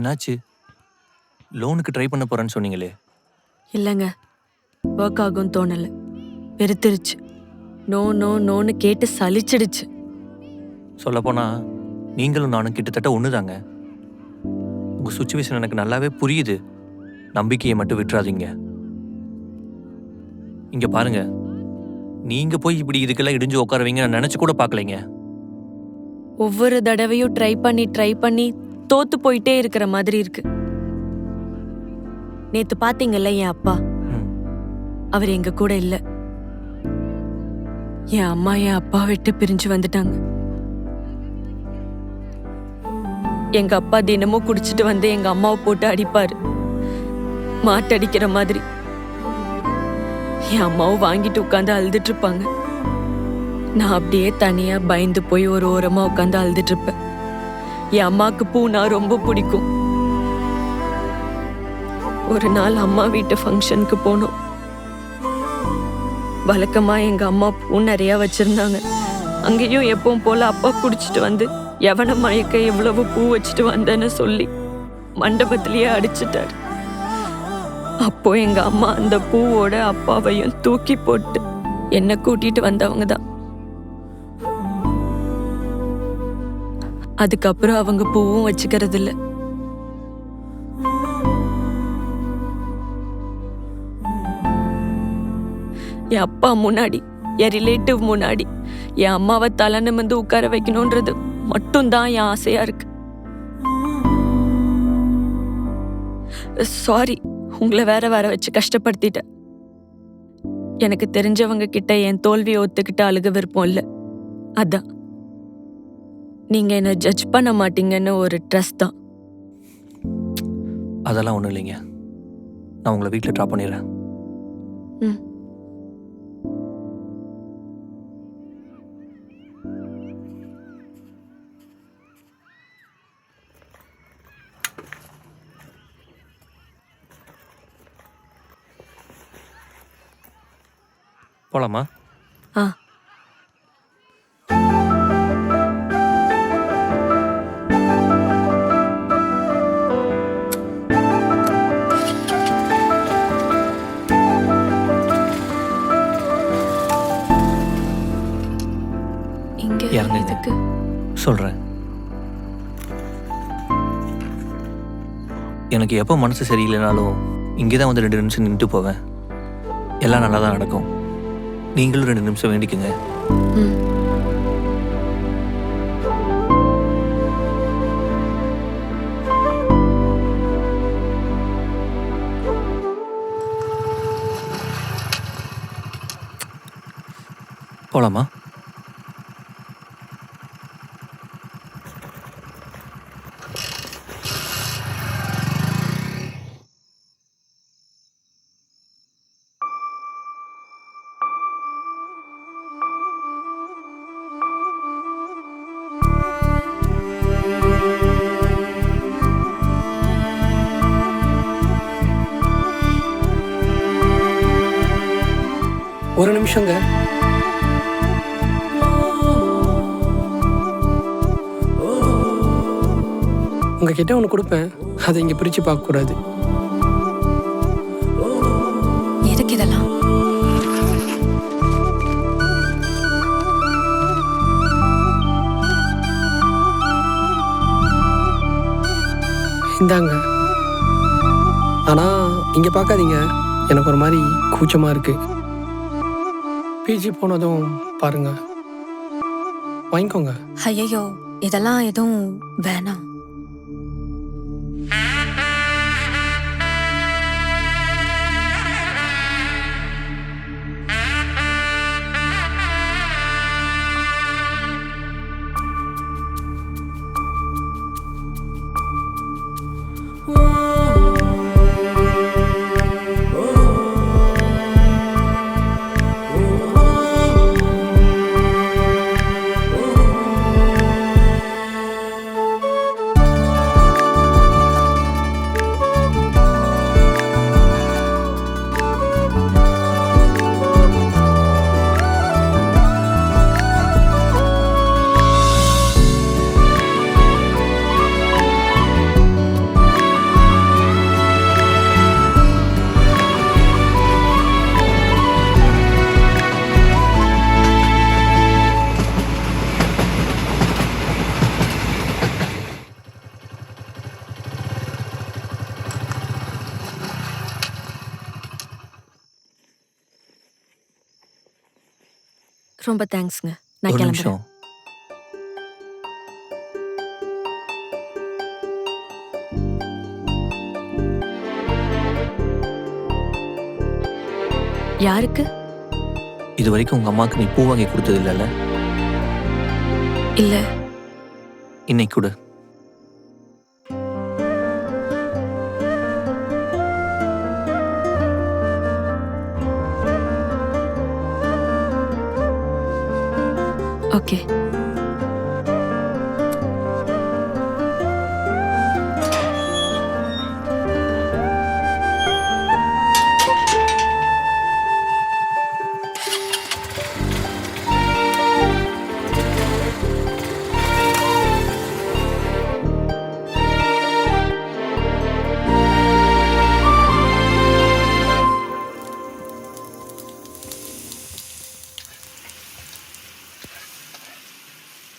என்னாச்சு? லோனுக்கு ட்ரை பண்ண போகிறேன்னு சொன்னீங்களே. இல்லைங்க, ஒர்க் ஆகும் தோணலை, வெறுத்துருச்சு. நோ நோ நோன்னு கேட்டு சலிச்சிடுச்சு. சொல்லப்போனால் நீங்களும் நானும் கிட்டத்தட்ட ஒன்று தாங்க. உங்கள் சுச்சுவேஷன் எனக்கு நல்லாவே புரியுது. நம்பிக்கையை மட்டும் விட்டுறாதீங்க. இங்கே பாருங்க, நீங்கள் போய் இப்படி இதுக்கெல்லாம் இடிஞ்சு உட்காருவீங்க நான் நினச்சி கூட பார்க்கலைங்க. ஒவ்வொரு தடவையும் ட்ரை பண்ணி தோத்து போயிட்டே இருக்கிற மாதிரி இருக்கு. நேத்து பாத்தீங்கல்ல என் அப்பா, அவர் எங்க கூட இல்ல. என் அம்மா என் அப்பா விட்டு பிரிஞ்சு வந்துட்டாங்க. எங்க அப்பா தினமும் குடிச்சிட்டு வந்து எங்க அம்மாவை போட்டு அடிப்பாரு, மாட்டடிக்கிற மாதிரி. என் அம்மாவும் வாங்கிட்டு உட்காந்து அழுதுட்டு இருப்பாங்க. நான் அப்படியே தனியா பயந்து போய் ஒரு ஓரமா உட்காந்து அழுதுட்டு இருப்பேன். என் அம்மாவுக்கு பூனா ரொம்ப பிடிக்கும். ஒரு நாள் அம்மா வீட்டு ஃபங்க்ஷனுக்கு போனோம். வழக்கமா எங்க அம்மா பூ நிறைய வச்சிருந்தாங்க. அங்கேயும் எப்பவும் போல அப்பா குடிச்சிட்டு வந்து எவன மயக்க எவ்வளவு பூ வச்சுட்டு வந்தேன்னு சொல்லி மண்டபத்திலேயே அடிச்சிட்டாரு. அப்போ எங்க அம்மா அந்த பூவோட அப்பாவையும் தூக்கி போட்டு என்ன கூட்டிட்டு வந்தவங்க தான். அதுக்கப்புறம் அவங்க பூவும் வச்சுக்கிறது இல்ல. என் அப்பா முன்னாடி, என் ரிலேட்டிவ் முன்னாடி என் அம்மாவை தலை நிமிர்ந்து உட்கார வைக்கணும்ன்றது மட்டும்தான் என் ஆசையா இருக்கு. சாரி, உங்களை வேற வச்சு கஷ்டப்படுத்திட்டேன். எனக்கு தெரிஞ்சவங்க கிட்ட என் தோல்வியை ஒத்துக்கிட்டு அழுக விருப்பம் இல்லை. அதான் நீங்க என்ன ஜட்ஜ் பண்ண மாட்டீங்கன்னு ஒரு ட்ரஸ்ட் தான். அதெல்லாம் ஒன்றும் இல்லைங்க. நான் உங்களை வீட்டில் ட்ராப் பண்ணிடுறேன். போலாமா? ஆ. இறங்குங்க. சொல்றேன். எனக்கு எப்போ மனசு சரியில்லைனாலும் இங்கே தான் வந்து 2 நிமிஷம் நின்றுட்டு போவேன். எல்லாம் நல்லா தான் நடக்கும். நீங்களும் 2 நிமிஷம் வேண்டிக்குங்க. போலாமா? ஒரு நிமிஷங்க. உங்ககிட்ட ஒன்று கொடுப்பேன், அதை இங்கே பிரித்து பார்க்கக்கூடாது. எதுக்கு இதெல்லாம்? இந்தாங்க. ஆனால் இங்கே பார்க்காதீங்க, எனக்கு ஒரு மாதிரி கூச்சமாக இருக்கு. பிஜி போனதும் பாருங்க, வாங்கிக்கோங்க. ஐயோ, இதெல்லாம் எதுவும் வேணாம். ரொம்ப தேங்க்ஸ்ங்க. நான் ஒரு கிளம்புறேன். நிமிஷம். யாருக்கு? இது வரைக்கும் உங்க அம்மாவுக்கு நீ பூ வாங்கி கொடுத்தது இல்லைல்ல? இல்ல. இன்னைக்கு கொடு. ஓகே.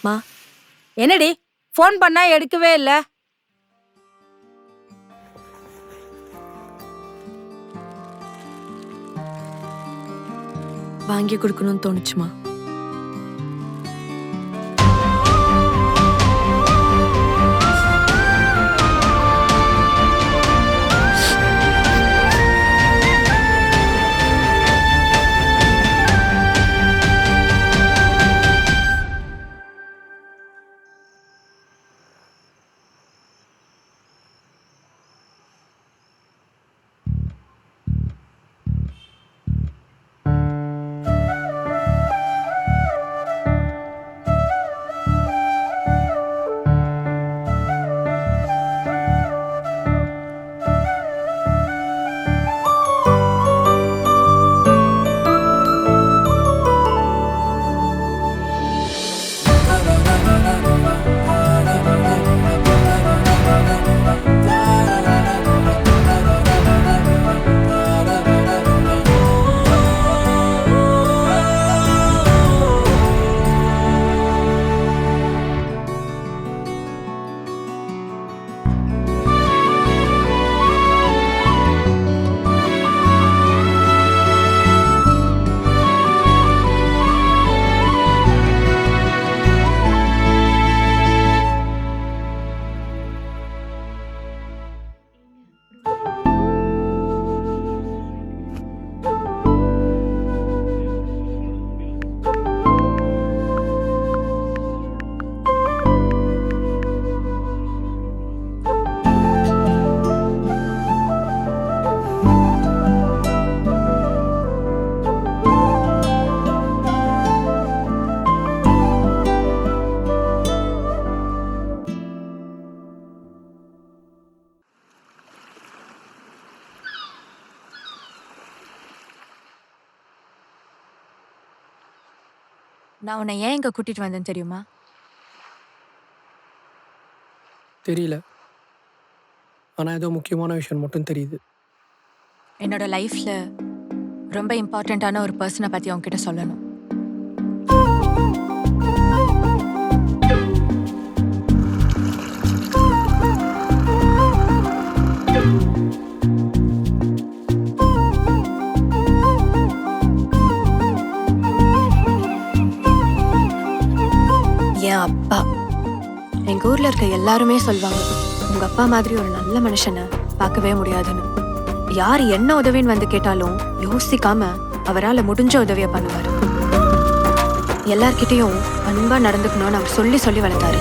மா, என்னடி ஃபோன் பண்ணா எடுக்கவே இல்ல? வாங்கி கொடுக்கணும்னு தோணுச்சுமா. நான் உன்னை ஏன் இங்க கூட்டிட்டு வந்தேன் தெரியுமா? தெரியல. ஆனால் ஏதோ முக்கியமான விஷயம் மட்டும் தெரியுது. என்னோட லைஃப்ல ரொம்ப இம்பார்ட்டண்ட்டான ஒரு பர்சனை பத்தி உன்கிட்ட சொல்லணும். என் அப்பா. எங்க ஊர்ல இருக்க எல்லாருமே சொல்வாங்க, உங்க அப்பா மாதிரி ஒரு நல்ல மனுஷனை பார்க்கவே முடியாதுன்னு. யார் என்ன உதவின்னு வந்து கேட்டாலும் யோசிக்காம அவரால் முடிஞ்ச உதவியை பண்ணுவாரு. எல்லார்கிட்டையும் அன்பா நடந்துக்கணும்னு அவர் சொல்லி சொல்லி வளர்த்தாரு.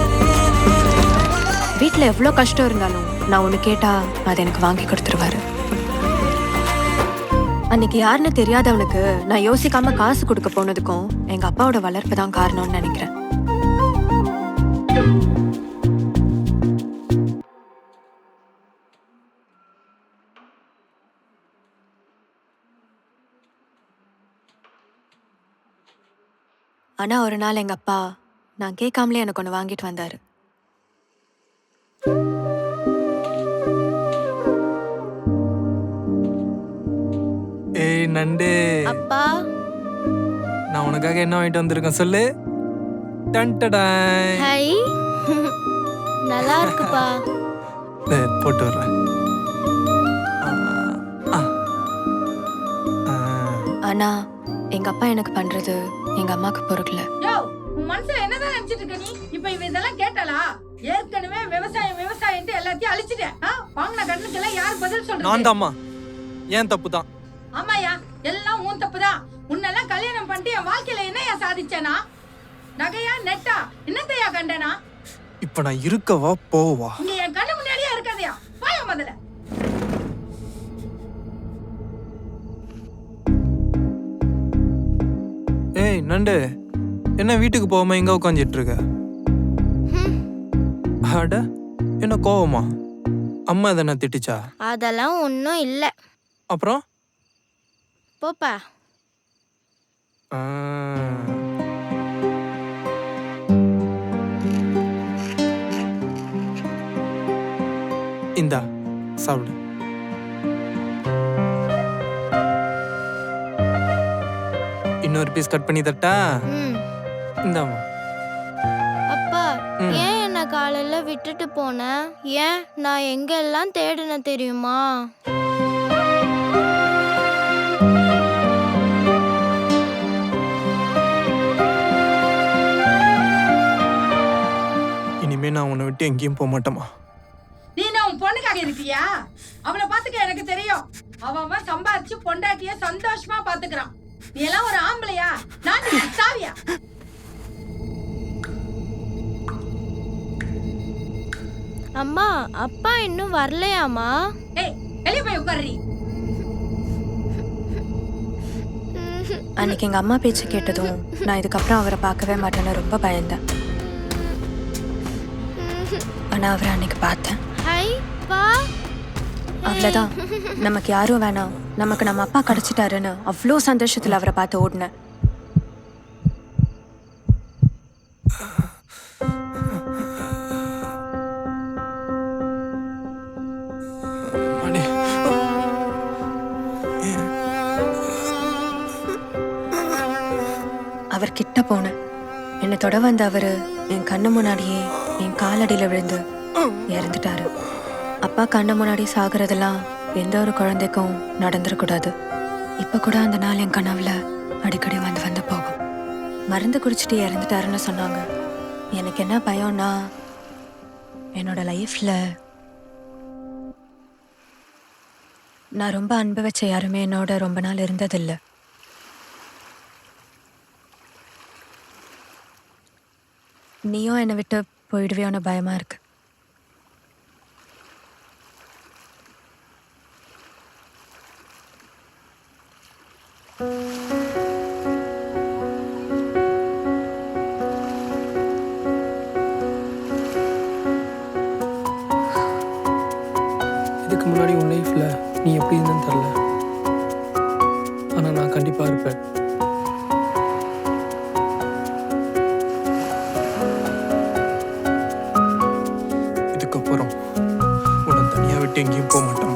வீட்டில் எவ்வளோ கஷ்டம் இருந்தாலும் நான் ஒன்று கேட்டா அதை எனக்கு வாங்கி கொடுத்துருவாரு. அன்னைக்கு யாருன்னு தெரியாதவனுக்கு நான் யோசிக்காம காசு கொடுக்க போனதுக்கும் எங்க அப்பாவோட வளர்ப்பு தான் காரணம்னு நினைக்கிறேன். ஆனா ஒரு நாள் எங்க அப்பா நான் கேட்காமலே எனக்கு ஒன்று வாங்கிட்டு வந்தாரு. ஏய் நண்டு, அப்பா, நான் உனக்காக என்ன வாங்கிட்டு வந்திருக்கேன் சொல்லு. டன்டடாய். ஹை, நல்லா இருக்குப்பா. போட்டு வர்றேன். ஆனா எங்க அப்பா எனக்கு பண்றது எங்க அம்மாக்கு பொறுக்கல. யோ, உன் மனசுல என்னதான் நினைச்சிட்டு இருக்க நீ? இப்ப இவ இதெல்லாம் கேட்டாளா? ஏற்கனவே விவசாயம் எல்லாத்தையும் அழிச்சிட்டேன். வாங்கின கடனுக்கெல்லாம் யார் பதில் சொல்றது? நான் தான்மா. ஏன் தப்பு தான். ஆமாயா, எல்லாம் உன் தப்புதான். உன்னெல்லாம் கல்யாணம் பண்ணிட்டு என் வாழ்க்கையில என்னையா சாதிச்சேனா? நகையா நெட்டா என்னத்தையா கண்டனா? இப்ப நான் இருக்கவா போவா? இங்க என் கண்ணு முன்னாடியே இருக்காதயா. வாயா முதல்ல. ஏய் நண்டு, என்ன வீட்டுக்கு போகாம எங்க உட்காந்துட்டு இருக்க? அட, என்ன கோவமா? அம்மா எதனா திட்டுச்சா? அதெல்லாம் ஒன்றும் இல்லை. அப்புறம் போப்பா. இந்தா சாப்பிடு. இன்னொரு பீஸ் கட் பண்ணி தட்டா? இந்தாமா. அப்பா, ஏன் என்ன காலையில விட்டுட்டு போன? ஏன் நான் எங்கெல்லாம் தேடின தெரியுமா? இனிமே நான் உன்னை விட்டு எங்கேயும் போக மாட்டேமா. நீ நான் உன் பொண்ணுக்காக இருக்கியா? அவளை பாத்துக்க எனக்கு தெரியும். அவன் சம்பாதிச்சு பொண்டாட்டிய சந்தோஷமா பாத்துக்கிறான். நீ எல்லாம் ஒரு ஆம்பளையா? நான் சாவியா? அம்மா, அப்பா இன்னும் வரலையாமா? ஏய், வெளிய போய் உட்கார்றீ. அன்னைக்கு எங்க அம்மா பேச்சு கேட்டதும் நான் இதுக்கப்புறம் அவரை பார்க்கவே மாட்டேன்னு ரொம்ப பயந்தேன். ஆனா அவரை அன்னைக்கு பார்த்தேன். அவ்வளவுதான், நமக்கு யாரும் வேணாம், நமக்கு நம்ம அப்பா கிடைச்சிட்டாருன்னு அவ்வளோ சந்தோஷத்துல அவரை பார்த்து ஓடினேன். அவர் கிட்ட போனேன். என்னை தொட வந்த அவரு என் கண்ணு முன்னாடியே என் காலடியில விழுந்து இறந்துட்டாரு. அப்பா கண்ணு முன்னாடி சாகுறதெல்லாம் எந்த ஒரு குழந்தைக்கும் நடந்துடக்கூடாது. இப்ப கூட அந்த நாள் என் கனவுல அடிக்கடி வந்து போகும். மருந்து குடிச்சிட்டு இறந்துட்டாருன்னு சொன்னாங்க. எனக்கு என்ன பயம்னா, என்னோட லைஃப்ல நான் ரொம்ப அன்பு வச்ச யாருமே என்னோட ரொம்ப நாள் இருந்ததில்லை. நீயும் என்னை விட்டு போயிடுவியோன்னு பயமா இருக்கு. இதுக்கு முன்னாடி உன் லைஃப்ல நீ எப்படி இருந்தேன்னு தெரியல, ஆனா நான் கண்டிப்பா இருப்பேன். இதுக்கப்புறம் உன்னை தனியா விட்டு எங்கேயும் போக மாட்டேன்.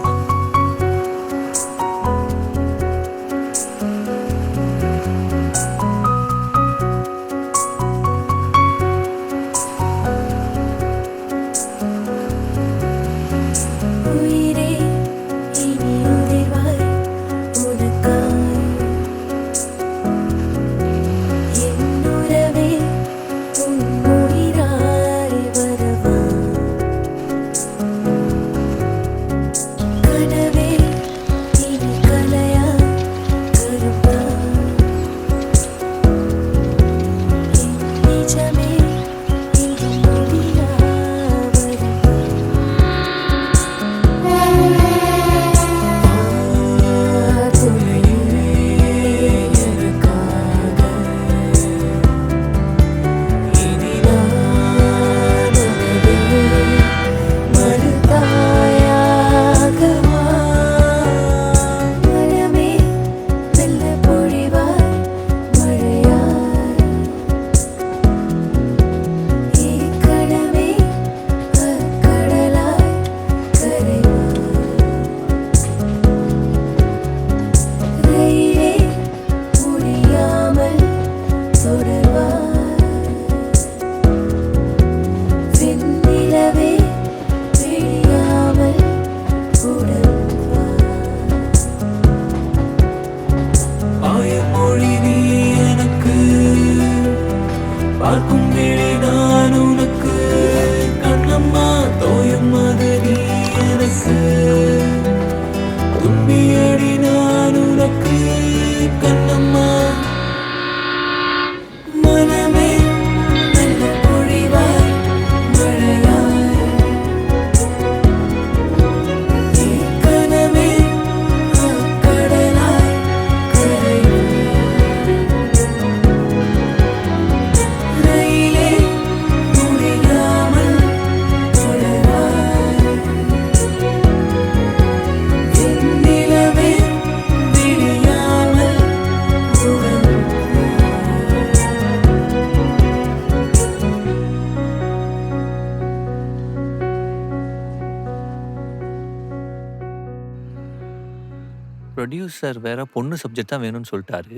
ப்ரொடியூசர் வேற பொண்ணு சப்ஜெக்ட் தான் வேணும்னு சொல்லிட்டாரு.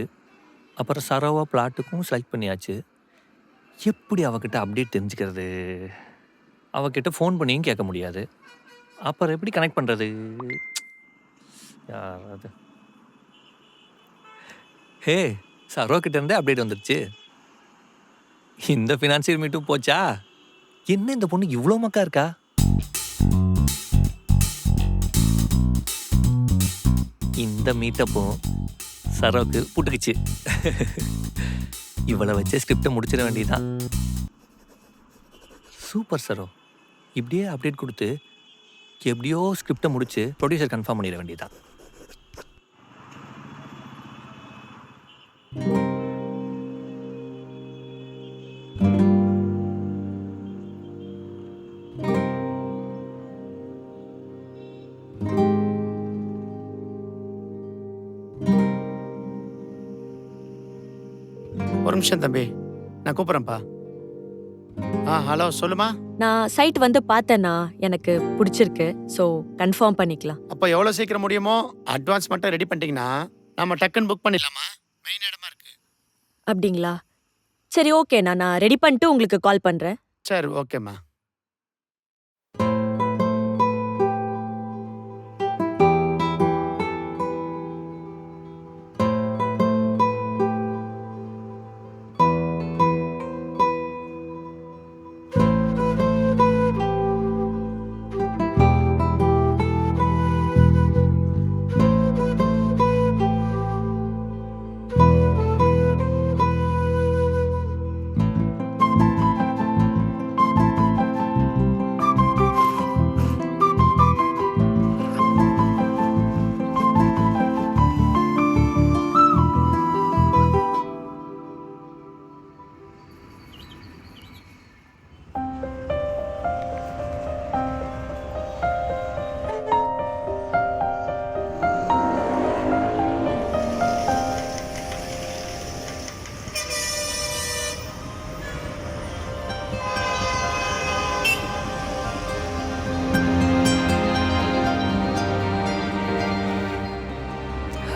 அப்புறம் சரோவா பிளாட்டுக்கும் செலக்ட் பண்ணியாச்சு. எப்படி அவகிட்ட அப்டேட் தெரிஞ்சுக்கிறது? அவகிட்ட ஃபோன் பண்ணியும் கேட்க முடியாது. அப்புறம் எப்படி கனெக்ட் பண்ணுறது? யாராவது ஹே, சரோ கிட்ட இருந்தே அப்டேட் வந்துருச்சு. இந்த ஃபினான்சியல் மீட்டும் போச்சா? என்ன இந்த பொண்ணு இவ்வளோ மக்கா இருக்கா? இந்த மீட்டப்பும் சரோக்கு புட்டுக்குச்சு. இவளை வச்சு ஸ்கிரிப்டை முடிச்சிட வேண்டியதான். சூப்பர் சரோ, இப்படியே அப்டேட் கொடுத்து எப்படியோ ஸ்கிரிப்டை முடிச்சு ப்ரொடியூசர் கன்ஃபார்ம் பண்ணிட வேண்டியதான். ஒரு நிமிஷம் தம்பி, நான் கூப்பிட்றேன்ப்பா. ஹலோ, சொல்லுமா. நான் சைட் வந்து பார்த்தேன்னா எனக்கு பிடிச்சிருக்கு. ஸோ கன்ஃபார்ம் பண்ணிக்கலாம். அப்போ எவ்வளோ சீக்கிரம் முடியுமோ அட்வான்ஸ் மட்டும் ரெடி பண்ணிட்டீங்கன்னா நம்ம டக்குன்னு புக் பண்ணிடலாமா? மெயின் இடமா இருக்கு. அப்படிங்களா? சரி, ஓகே. நான் ரெடி பண்ணிட்டு உங்களுக்கு கால் பண்ணுறேன். சரி, ஓகேம்மா.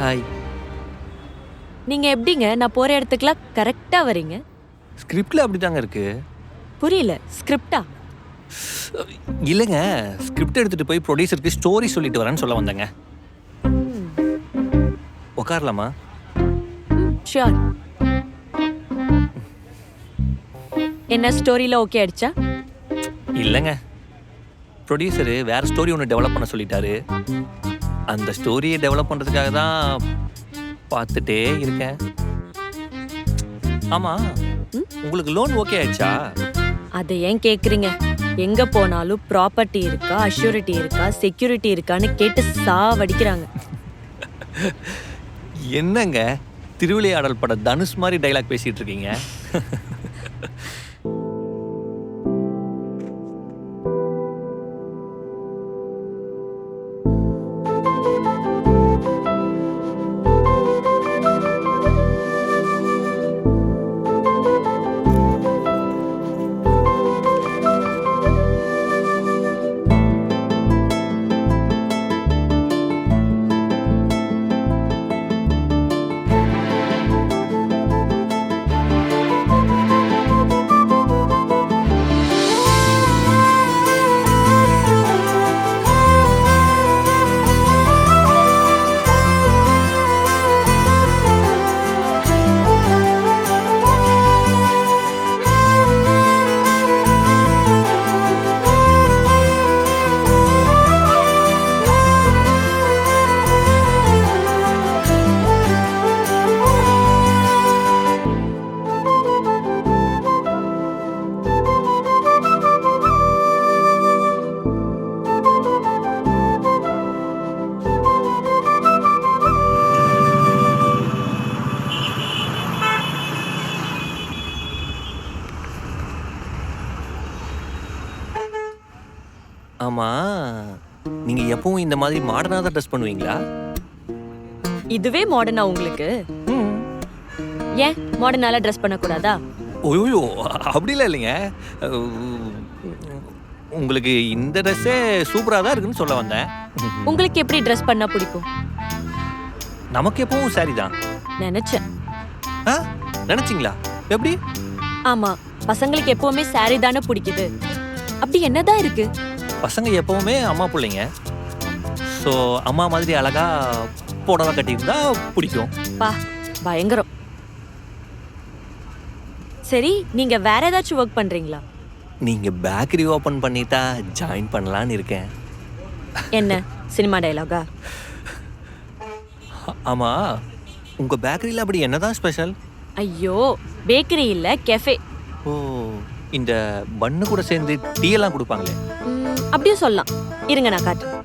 ஹாய். நீங்க எப்படிங்க நான் போற இடத்துக்குலாம் கரெக்டா வரீங்க? ஸ்கிரிப்டில் அப்படி தாங்க இருக்கு. புரியல. ஸ்கிரிப்டா? இல்லைங்க, ஸ்கிரிப்ட் எடுத்துகிட்டு போய் ப்ரொடியூசருக்கு ஸ்டோரி சொல்லிட்டு வரேன்னு சொல்ல வந்தேங்க. உட்காரலாமா? ஷியோர். என்ன ஸ்டோரியில் ஓகே ஆயிடுச்சா? இல்லைங்க, ப்ரொடியூசரு வேற ஸ்டோரி ஒன்று டெவலப் பண்ண சொல்லிட்டாரு. அந்த ஸ்டோரியை டெவலப் பண்ணுறதுக்காக தான் பார்த்துட்டே இருக்கேன். ஆமாம், உங்களுக்கு லோன் ஓகே ஆயிடுச்சா? அதை ஏன் கேட்குறீங்க? எங்கே போனாலும் ப்ராப்பர்ட்டி இருக்கா, அஷ்யூரிட்டி இருக்கா, செக்யூரிட்டி இருக்கான்னு கேட்டு சாவடிக்கிறாங்க. என்னங்க திருவிளையாடல் பட தனுஷ் மாதிரி டைலாக் பேசிட்டு இருக்கீங்க? ஆமாம், நீங்கள் எப்பவும் இந்த மாதிரி மாடர்னாக தான் ட்ரெஸ் பண்ணுவீங்களா? இதுவே மாடர்னா உங்களுக்கு? ஏன் மாடர்னால ட்ரெஸ் பண்ணக்கூடாதா? ஓய்யோ, அப்படிலாம் இல்லைங்க. உங்களுக்கு இந்த ட்ரெஸ்ஸே சூப்பராக தான் இருக்குன்னு சொல்ல வந்தேன். உங்களுக்கு எப்படி ட்ரெஸ் பண்ணா பிடிக்கும்? நமக்கு எப்பவும் சாரி தான். நினைச்சேன். நினைச்சிங்களா? எப்படி? ஆமா, பசங்களுக்கு எப்பவுமே சாரி தானே பிடிக்குது. அப்படி என்னதான் இருக்கு? பசங்க எப்பவுமே அம்மா பிள்ளைங்க. ஸோ அம்மா மாதிரி அழகா புடவை கட்டியிருந்தா பிடிக்கும். பா, பயங்கரம். சரி, நீங்க வேற ஏதாச்சும் ஒர்க் பண்றீங்களா? நீங்க பேக்கரி ஓபன் பண்ணிட்டா ஜாயின் பண்ணலான்னு இருக்கேன். என்ன சினிமா டயலாகா? ஆமா, உங்க பேக்கரியில அப்படி என்னதான் ஸ்பெஷல்? ஐயோ, பேக்கரி இல்ல, கெஃபே. ஓ, இந்த பன்னு கூட சேர்ந்து டீ எல்லாம் கொடுப்பாங்களே? அப்படியே சொல்லலாம். இருங்க நான் காட்டுறேன்.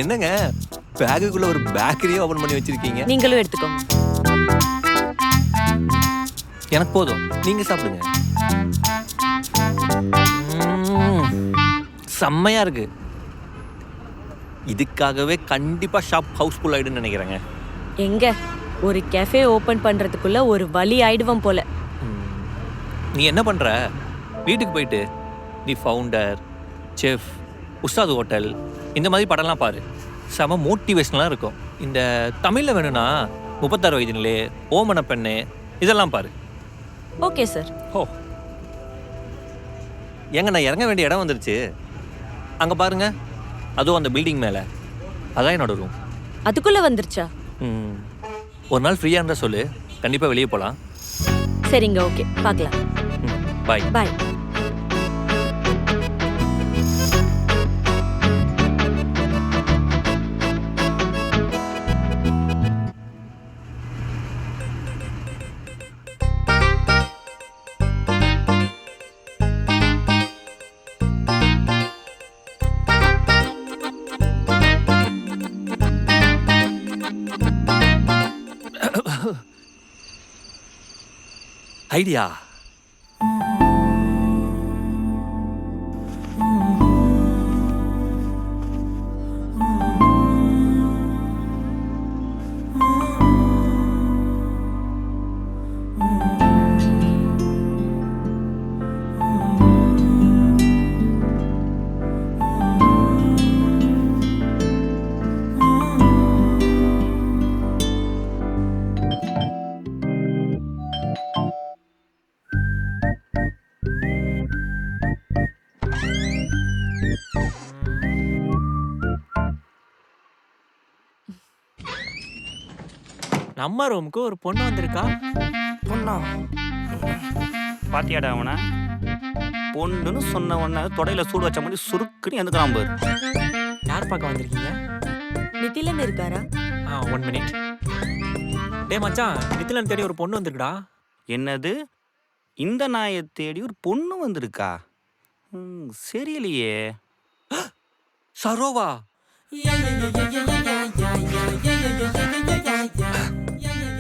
என்னங்க பேக்குக்குள்ள ஒரு பேக்கரியே ஓபன் பண்ணி வச்சிருக்கீங்க? நீங்களும் எடுத்துக்கோங்க. எனக்கு போதும், நீங்க சாப்பிடுங்க. செம்மையா இருக்கு. இதுக்காகவே கண்டிப்பா ஷாப் ஹவுஸ்ஃபுல் ஆயிடுன்னு நினைக்கிறேங்க. எங்க ஒரு கெஃபே ஓபன் பண்றதுக்குள்ள ஒரு வழி ஆயிடுவோம் போல. நீ என்ன பண்ற? வீட்டுக்கு போயிட்டு தி ஃபவுண்டர், செஃப், உஸ்தாத் ஹோட்டல் இந்த மாதிரி படம்லாம் பாரு. செம மோட்டிவேஷனலாக இருக்கும். இந்த தமிழில் வேணும்னா 36 வயதினிலே, ஓமன பெண்ணு இதெல்லாம் பாரு. Okay sir. ஓ, எங்க நான் இறங்க வேண்டிய இடம் வந்துருச்சு. அங்கே பாருங்க, அதுவும் அந்த பில்டிங் மேலே. அதான் என்னோட ரூம். அதுக்குள்ள வந்துருச்சா? ஒரு நாள் ஃப்ரீயாக இருந்தால் சொல்லு, கண்டிப்பாக வெளியே போகலாம். சரிங்க, ஓகே, பார்க்கலாம். பாய் பாய். ஐடியா. நம்ம ரூமுக்கு ஒரு பொண்ணு வந்திருக்கா. பொண்ணா? பாத்தியாடா அவனை? பொண்ணுன்னு சொன்ன உடனே தொடையில சூடு வச்ச மாதிரி சுருக்குன்னு எந்துக்கிறான் பாரு. யார் பார்க்க வந்திருக்கீங்க? நிதிலன் இருக்காரா? 1 மினிட். டே மச்சான், நிதிலன் தேடி ஒரு பொண்ணு வந்திருக்குடா. என்னது? இந்த நாயை தேடி ஒரு பொண்ணு வந்திருக்கா? சரியில்லையே. சரோவா?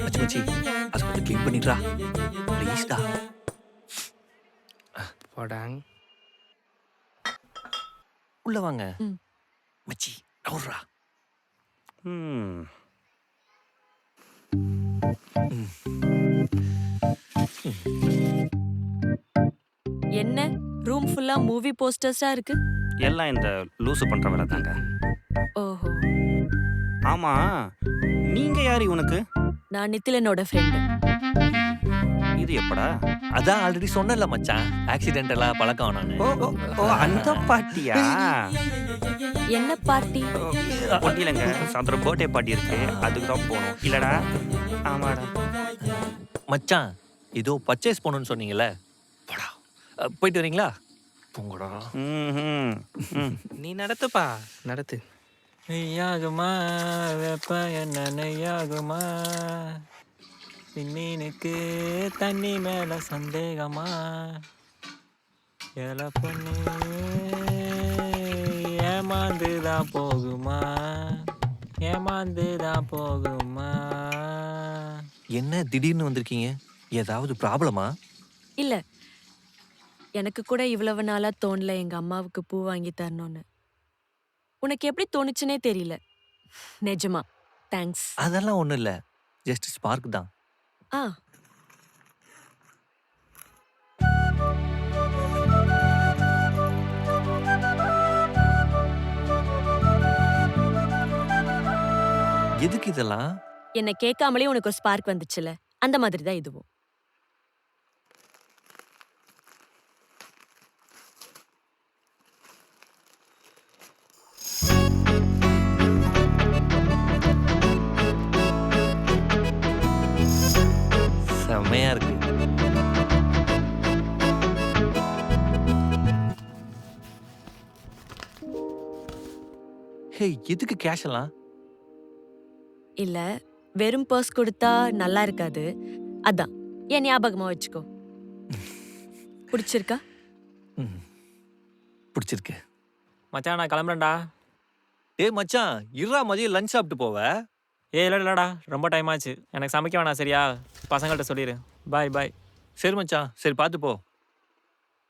மச்சி மச்சி, அது கொஞ்சம் க்ளீன் பண்ணிடுறா ப்ளீஸ்டா. போடாங். உள்ள வாங்க மச்சி, நவுறா. என்ன ரூம் ஃபுல்லா மூவி போஸ்டர்ஸா இருக்கு? எல்லாம் இந்த லூசு பண்ற வேலை தாங்க. ஓஹோ. ஆமா, நீங்க யாரு இவனுக்கு? நான் நிதிலனோட ஃப்ரெண்ட். இது எப்படா? அதான் ஆல்ரெடி சொன்னல மச்சான், ஆக்சிடென்டலா பழக்கம் நானு. ஓ, அந்த பார்ட்டியா? என்ன பார்ட்டி? ஒட்டிலங்க, சாயந்தரம் பர்த்டே பார்ட்டி இருக்கு, அதுக்கு தான் போகணும். இல்லடா? ஆமாடா. மச்சான், இதோ பர்ச்சேஸ் பண்ணணும்னு சொன்னீங்கல்ல, போடா. போயிட்டு வரீங்களா? போங்கடா. நீ நடத்துப்பா, நடத்து. நெய்யாகுமா வெப்ப என்ன நெய்யாகுமா, மீனுக்கு தண்ணி மேல சந்தேகமா, எல பொண்ணு ஏமாந்துதான் போகுமா, ஏமாந்துதான் போகுமா. என்ன திடீர்னு வந்திருக்கீங்க? ஏதாவது ப்ராப்ளமா? இல்ல, எனக்கு கூட இவ்வளவு நாளா தோணல எங்க அம்மாவுக்கு பூ வாங்கி தரணும்னு. உனக்கு எப்படி தோணுச்சுனே தெரியல. நிஜமா தேங்க்ஸ். அதெல்லாம் ஒண்ணும் இல்ல, ஜஸ்ட் ஸ்பார்க் தான். எதுக்கு இதெல்லாம்? என்ன கேட்காமலே உனக்கு ஒரு ஸ்பார்க் வந்துச்சுல, அந்த மாதிரி தான் இதுவும். செம்மையா இருக்கு. ஹே, எதுக்கு கேஷ் எல்லாம்? இல்ல, வெறும் பர்ஸ் கொடுத்தா நல்லா இருக்காது. அதான் என் ஞாபகமா வச்சுக்கோ. பிடிச்சிருக்கா? பிடிச்சிருக்கு. மச்சான் நான் கிளம்புறேன்டா. டேய் மச்சான், இருடா மதியம் லஞ்ச் சாப்பிட்டு போவ. இல்லடா ரொம்ப டைம் ஆச்சு. எனக்கு சமைக்க வேணாம் சரியா? பசங்கள்ட்ட சொல்லிடு. பாய் பாய். சரி மச்சான், சரி பார்த்து போ.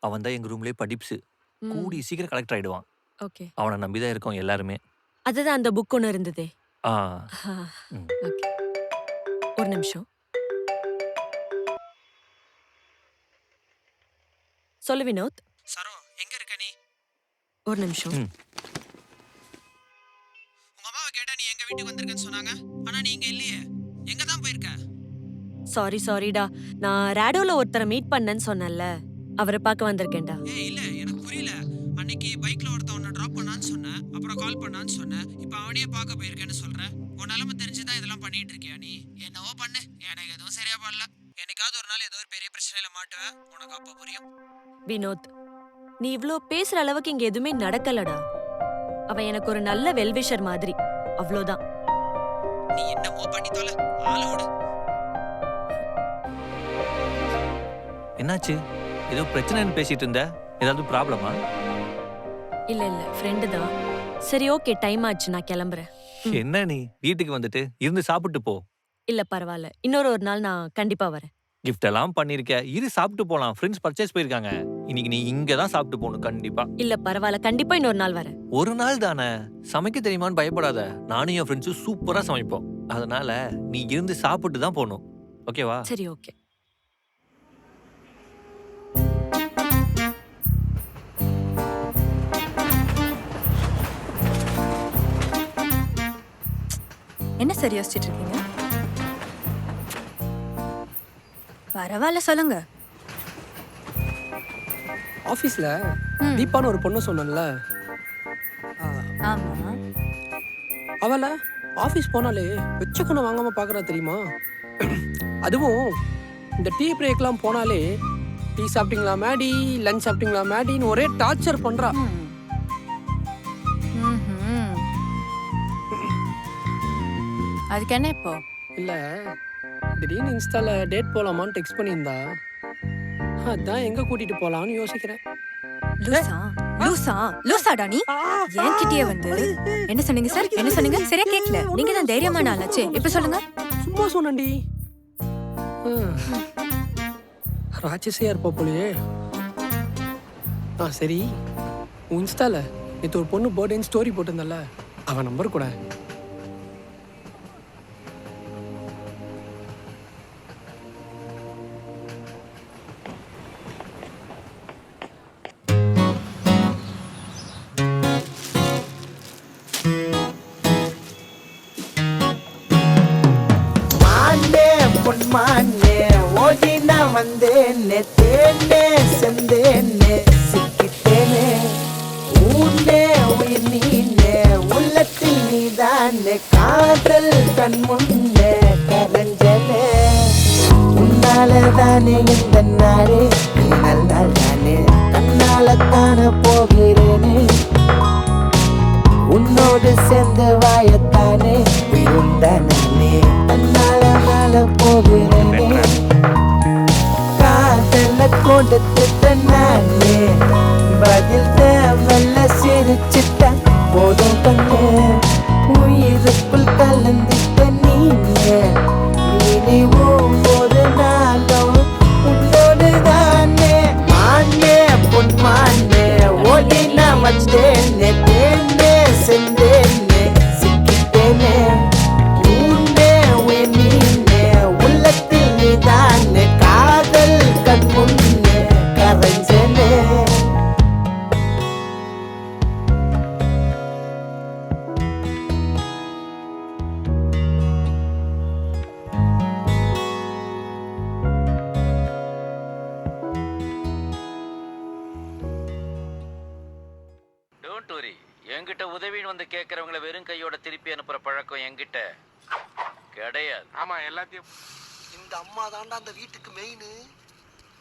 அவன் தான் எங்க ரூம்லயே படிப்ஸ். கூடி சீக்கிரம் கலெக்டர் ஆயிடுவான். ஓகே. அவனை நம்பிதான் இருக்கோம் எல்லாருமே. அதுதான் அந்த புக் ஒன்று இருந்ததே. ஓகே, ஒரு நிமிஷம். சொல்லு வினோத். சரோ, எங்க இருக்க நீ? ஒரு நிமிஷம். உங்க அம்மாவை கேட்டா நீ எங்க வீட்டுக்கு வந்திருக்கேன்னு சொன்னாங்க. ஆனா நீ இங்க இல்லையே. எங்க தான் போயிருக்க? சாரிடா. நான் ரேடோல ஒருத்தரை மீட் பண்ணேன்னு சொன்னேன்ல, அவரை பார்க்க வந்திருக்கேன்டா. இல்ல, எனக்கு புரியல. அன்னைக்கு பைக்ல ஒருத்தன் உன்னை டிராப் பண்ணான்னு சொன்னேன், அப்புறம் கால் பண்ணான்னு சொன்னேன். இப்போ அவனையே பார்க்க போயிருக்கேன்னு சொல்றேன். உன் நிலைமை தெரிஞ்சுதான் இதெல்லாம் பண்ணிட்டு இருக்கியா நீ? என்னவோ பண்ணு, எனக்கு எதுவும் சரியா பண்ணல. என்னைக்காவது ஒரு நாள் ஏதோ ஒரு பெரிய பிரச்சனையில மாட்டுவேன், உனக்கு அப்ப புரியும். வினோத், நீ இவ்ளோ பேசுற அளவுக்கு இங்க எதுவுமே நடக்கலடா. அவன் எனக்கு ஒரு நல்ல வெல்விஷர் மாதிரி, அவ்வளோதான். நீ என்னமோ பண்ணி தொலை, ஆளோட. என்னாச்சு? ஏதோ பிரச்சனைன்னு பேசிட்டு இருந்த. ஏதாவது ப்ராப்ளமா? இல்ல ஃப்ரெண்டு தான். சரி ஓகே, டைம் ஆச்சு, நான் கிளம்புறேன். என்ன நீ வீட்டுக்கு வந்துட்டு இருந்து சாப்பிட்டு போ. இல்ல பரவாயில்ல, ஒரு நாள் நான் கண்டிப்பா வரேன். கிஃப்ட் எல்லாம் பண்ணிருக்க, இரு சாப்பிட்டு போலாம். ஃப்ரெண்ட்ஸ் பர்ச்சேஸ் போயிருக்காங்க. இன்னைக்கு நீ இங்க தான் சாப்பிட்டு போகணும் கண்டிப்பா. இல்ல பரவாயில்ல, கண்டிப்பா இன்னொரு நாள் வரேன். ஒரு நாள் தானே, சமைக்க தெரியுமான்னு பயப்படாத. நானும் என் ஃப்ரெண்ட்ஸும் சூப்பரா சமைப்போம். அதனால நீ இருந்து சாப்பிட்டு தான் போகணும். ஓகேவா? சரி ஓகே. என்ன சரி யோசிச்சுட்டு இருக்கீங்க? பரவாயில்ல, சொல்லுங்க. ஆஃபீஸில் தீபான்னு ஒரு பொண்ணு சொன்னல, ஆமா. அவளை ஆஃபீஸ் போனாலே வெச்சக்கணும் வாங்காம பார்க்குறா தெரியுமா? அதுவும் இந்த டீ பிரேக்லாம் போனாலே டீ சாப்பிட்டீங்களா மேடி, லஞ்ச் சாப்பிட்டீங்களா மேடின்னு ஒரே டார்ச்சர் பண்ணுறா. அதுக்கு என்ன இப்போ? இல்லை, திடீர்னு இன்ஸ்டாவில் டேட் போகலாமான்னு டெக்ஸ்ட் பண்ணியிருந்தா. அதான் எங்கே கூட்டிகிட்டு போகலான்னு யோசிக்கிறேன். லூசாடா நீ? என்கிட்டயே வந்து என்ன சொன்னீங்க சார்? என்ன சொன்னீங்க? சரியா கேட்கல. நீங்க தான் தைரியமான ஆளாச்சே, இப்ப சொல்லுங்க. சும்மா சொன்னண்டி. ராட்சசியா இருப்பா போலயே. சரி, உன் இன்ஸ்டால நேற்று ஒரு பொண்ணு பர்த்டேன்னு ஸ்டோரி போட்டிருந்தல, அவன் நம்பர் கூட. பொன்மானே ஓடி நான் வந்தேனே, தேனே செந்தேனே சிக்கிட்டேனே, ஊனே உயிர் நீனே, உள்ளத்தில் நீதானே, காதல் கண் முன்னே கரைஞ்சனே. உன்னாலதானே இந்த நாளே, நீ நல்லால் தானே, கண்ணால காண போகிறேனே, உன்னோடு சேர்ந்து வாயத்தானே, உயிருந்தானே, தன்னால மேல போகிறேனே, காதல கொடுத்துட்ட நானே, பதில் தேவல்ல சிரிச்சிட்ட போதும் பண்ணு, உயிருக்குள் கலந்துட்ட நீனே, நீ ஒவ்வொரு நாளும் உன்னோடு தானே. மானே பொன்மானே ஓடி நான் வச்சேனே, தேனே செந்தேனே சிக்கிட்டேனே, ஊனே உயிர் நீனே, உள்ளத்தில் நீதானே, காதல் கண் முன்னே கரைஞ்சனே. திடீர்னு வந்து கேட்கறவங்கள வெறும் கையோட திருப்பி அனுப்புற பழக்கம் என்கிட்ட கிடையாது. ஆமா எல்லாத்தையும் இந்த அம்மா தாண்டா அந்த வீட்டுக்கு மெயின்.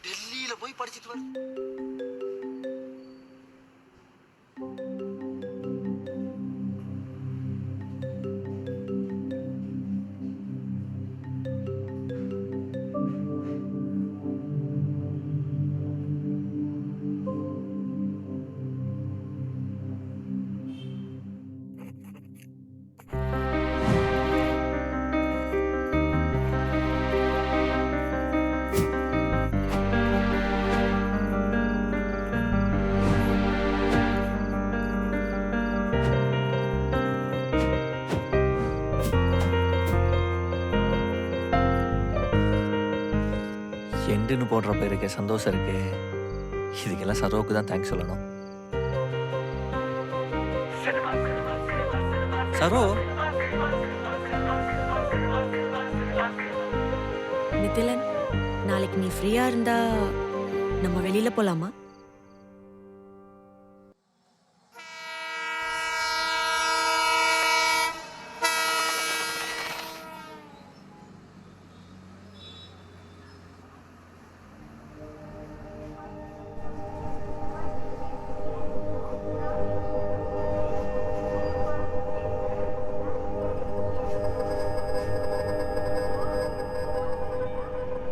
டெல்லியில போய் படிச்சிட்டு வர. எண்டுன்னு போடுறப்ப இருக்க சந்தோஷம் இருக்கு. இதுக்கெல்லாம் சரோவுக்கு தான் தேங்க்ஸ் சொல்லணும். சரோ, நிதிலன், நாளைக்கு நீ ஃப்ரீயா இருந்தா நம்ம வெளியில போலாமா?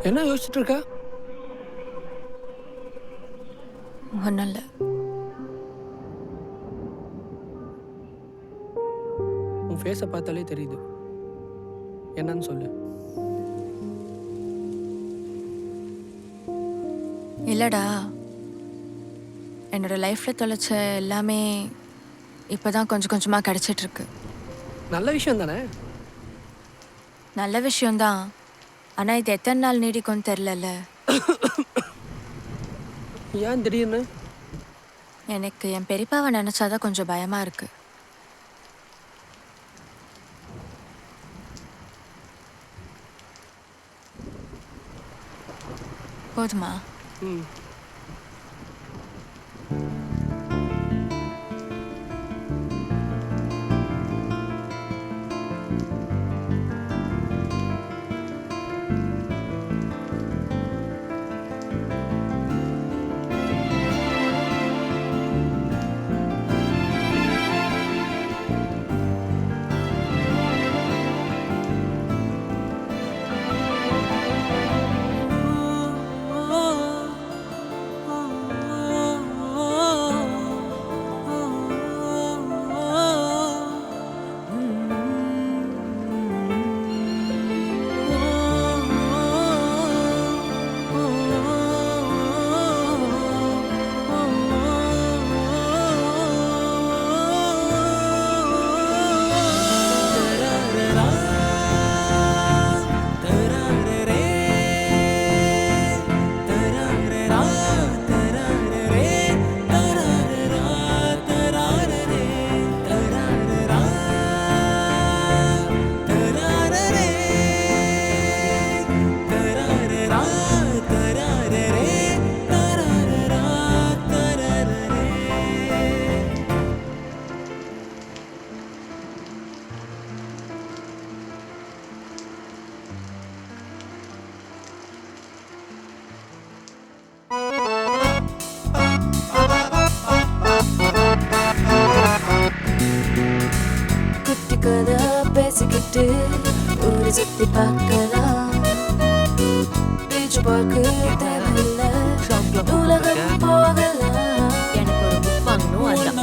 என்ன யோசிச்சுட்டு இருக்க? ஒன்றும் இல்லை. உன் ஃபேஸை பார்த்தாலே தெரியுது. என்னன்னு சொல்லு. இல்லைடா, என்னோட லைஃப்பில் தொலைச்ச எல்லாமே இப்போ தான் கொஞ்சம் கொஞ்சமாக கிடச்சிட்ருக்கு. நல்ல விஷயம் தானே? நல்ல விஷயம்தான். ஆனால் இது எத்தனை நாள் நீடிக்கும்னு தெரிலல. ஏன் திடீர்னு? எனக்கு என் பெரியப்பாவை நினச்சாதான் கொஞ்சம் பயமாக இருக்கு. போதுமா? கதை பேசிக்கிட்டு ஒரு சுத்தி பார்க்கலாம். பீச் பார்க்கு தேவையில்லை, உலகம் போகலாம். எனக்கு ஒரு புக் வாங்கணும், அதான்.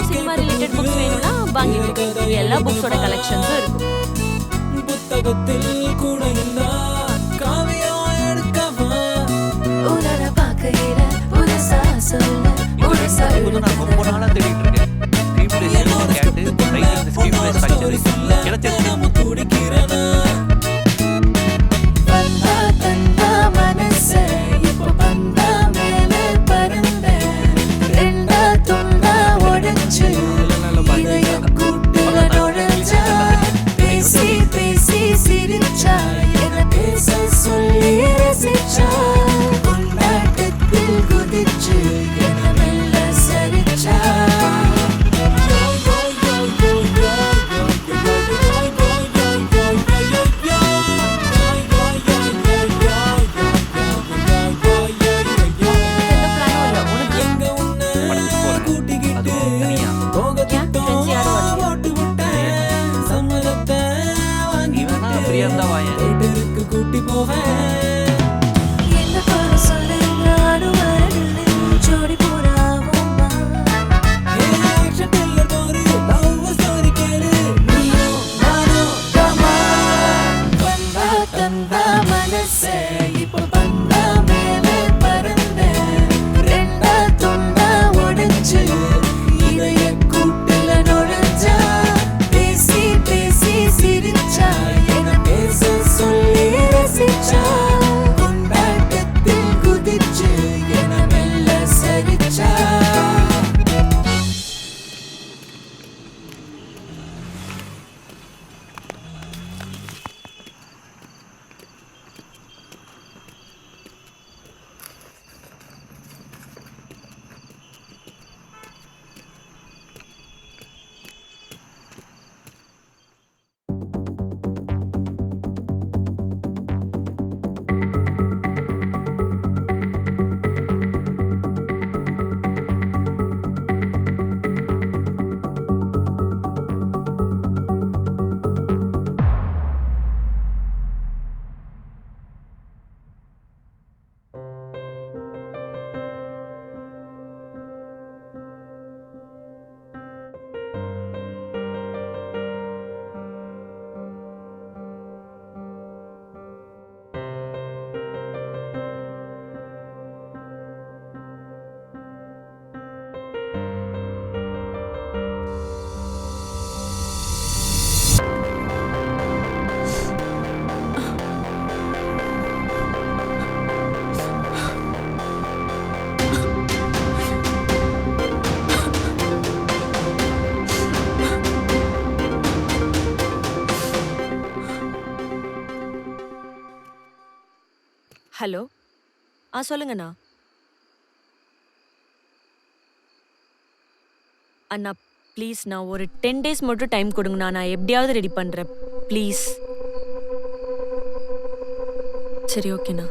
சினிமா ரிலேட்டட் புக்ஸ் வேணும்னா வாங்கிக்கோ. எல்லா புக்ஸோட கலெக்ஷன்ஸும் இருக்கும். புத்தகத்தில் கூட இருந்தா காவியம் எடுக்கவா? உலக பார்க்கையில புதுசா சொல்ல புதுசா ரொம்ப நாளா தேடிட்டு இருக்கேன். குதிச்சு என்ன மெல்ல சரிச்சா. ஃப்ரீயா இருந்தா வாயேன். தேட்டருக்கு கூட்டி போவேன். என்ன பண்ண சொல்லு நானும் வரல ஜோடி போறாவோமா. ஆக்ஷன் த்ரில்லர் ஒரு லவ் ஸ்டோரி கேளு நீயும் நானும் கமா. வந்தா தந்தா மனசே இப்போ வந்தா மேலே பறந்தேன். ரெண்டா தொண்டா உடைச்சு இதய கூட்டுல நுழைஞ்சா பேசி பேசி சிரிச்சா என பேச சொல்லி ரசிச்சா கொண்டாட்டத்தில் குதிச்சு என மெல்ல சரிச்சா. ஹலோ சொல்லுங்கண்ணா. அண்ணா ப்ளீஸ் நான் ஒரு 10 days மட்டும் டைம் கொடுங்கண்ணா. நான் எப்படியாவது ரெடி பண்ணுறேன் ப்ளீஸ். சரி ஓகேண்ணா.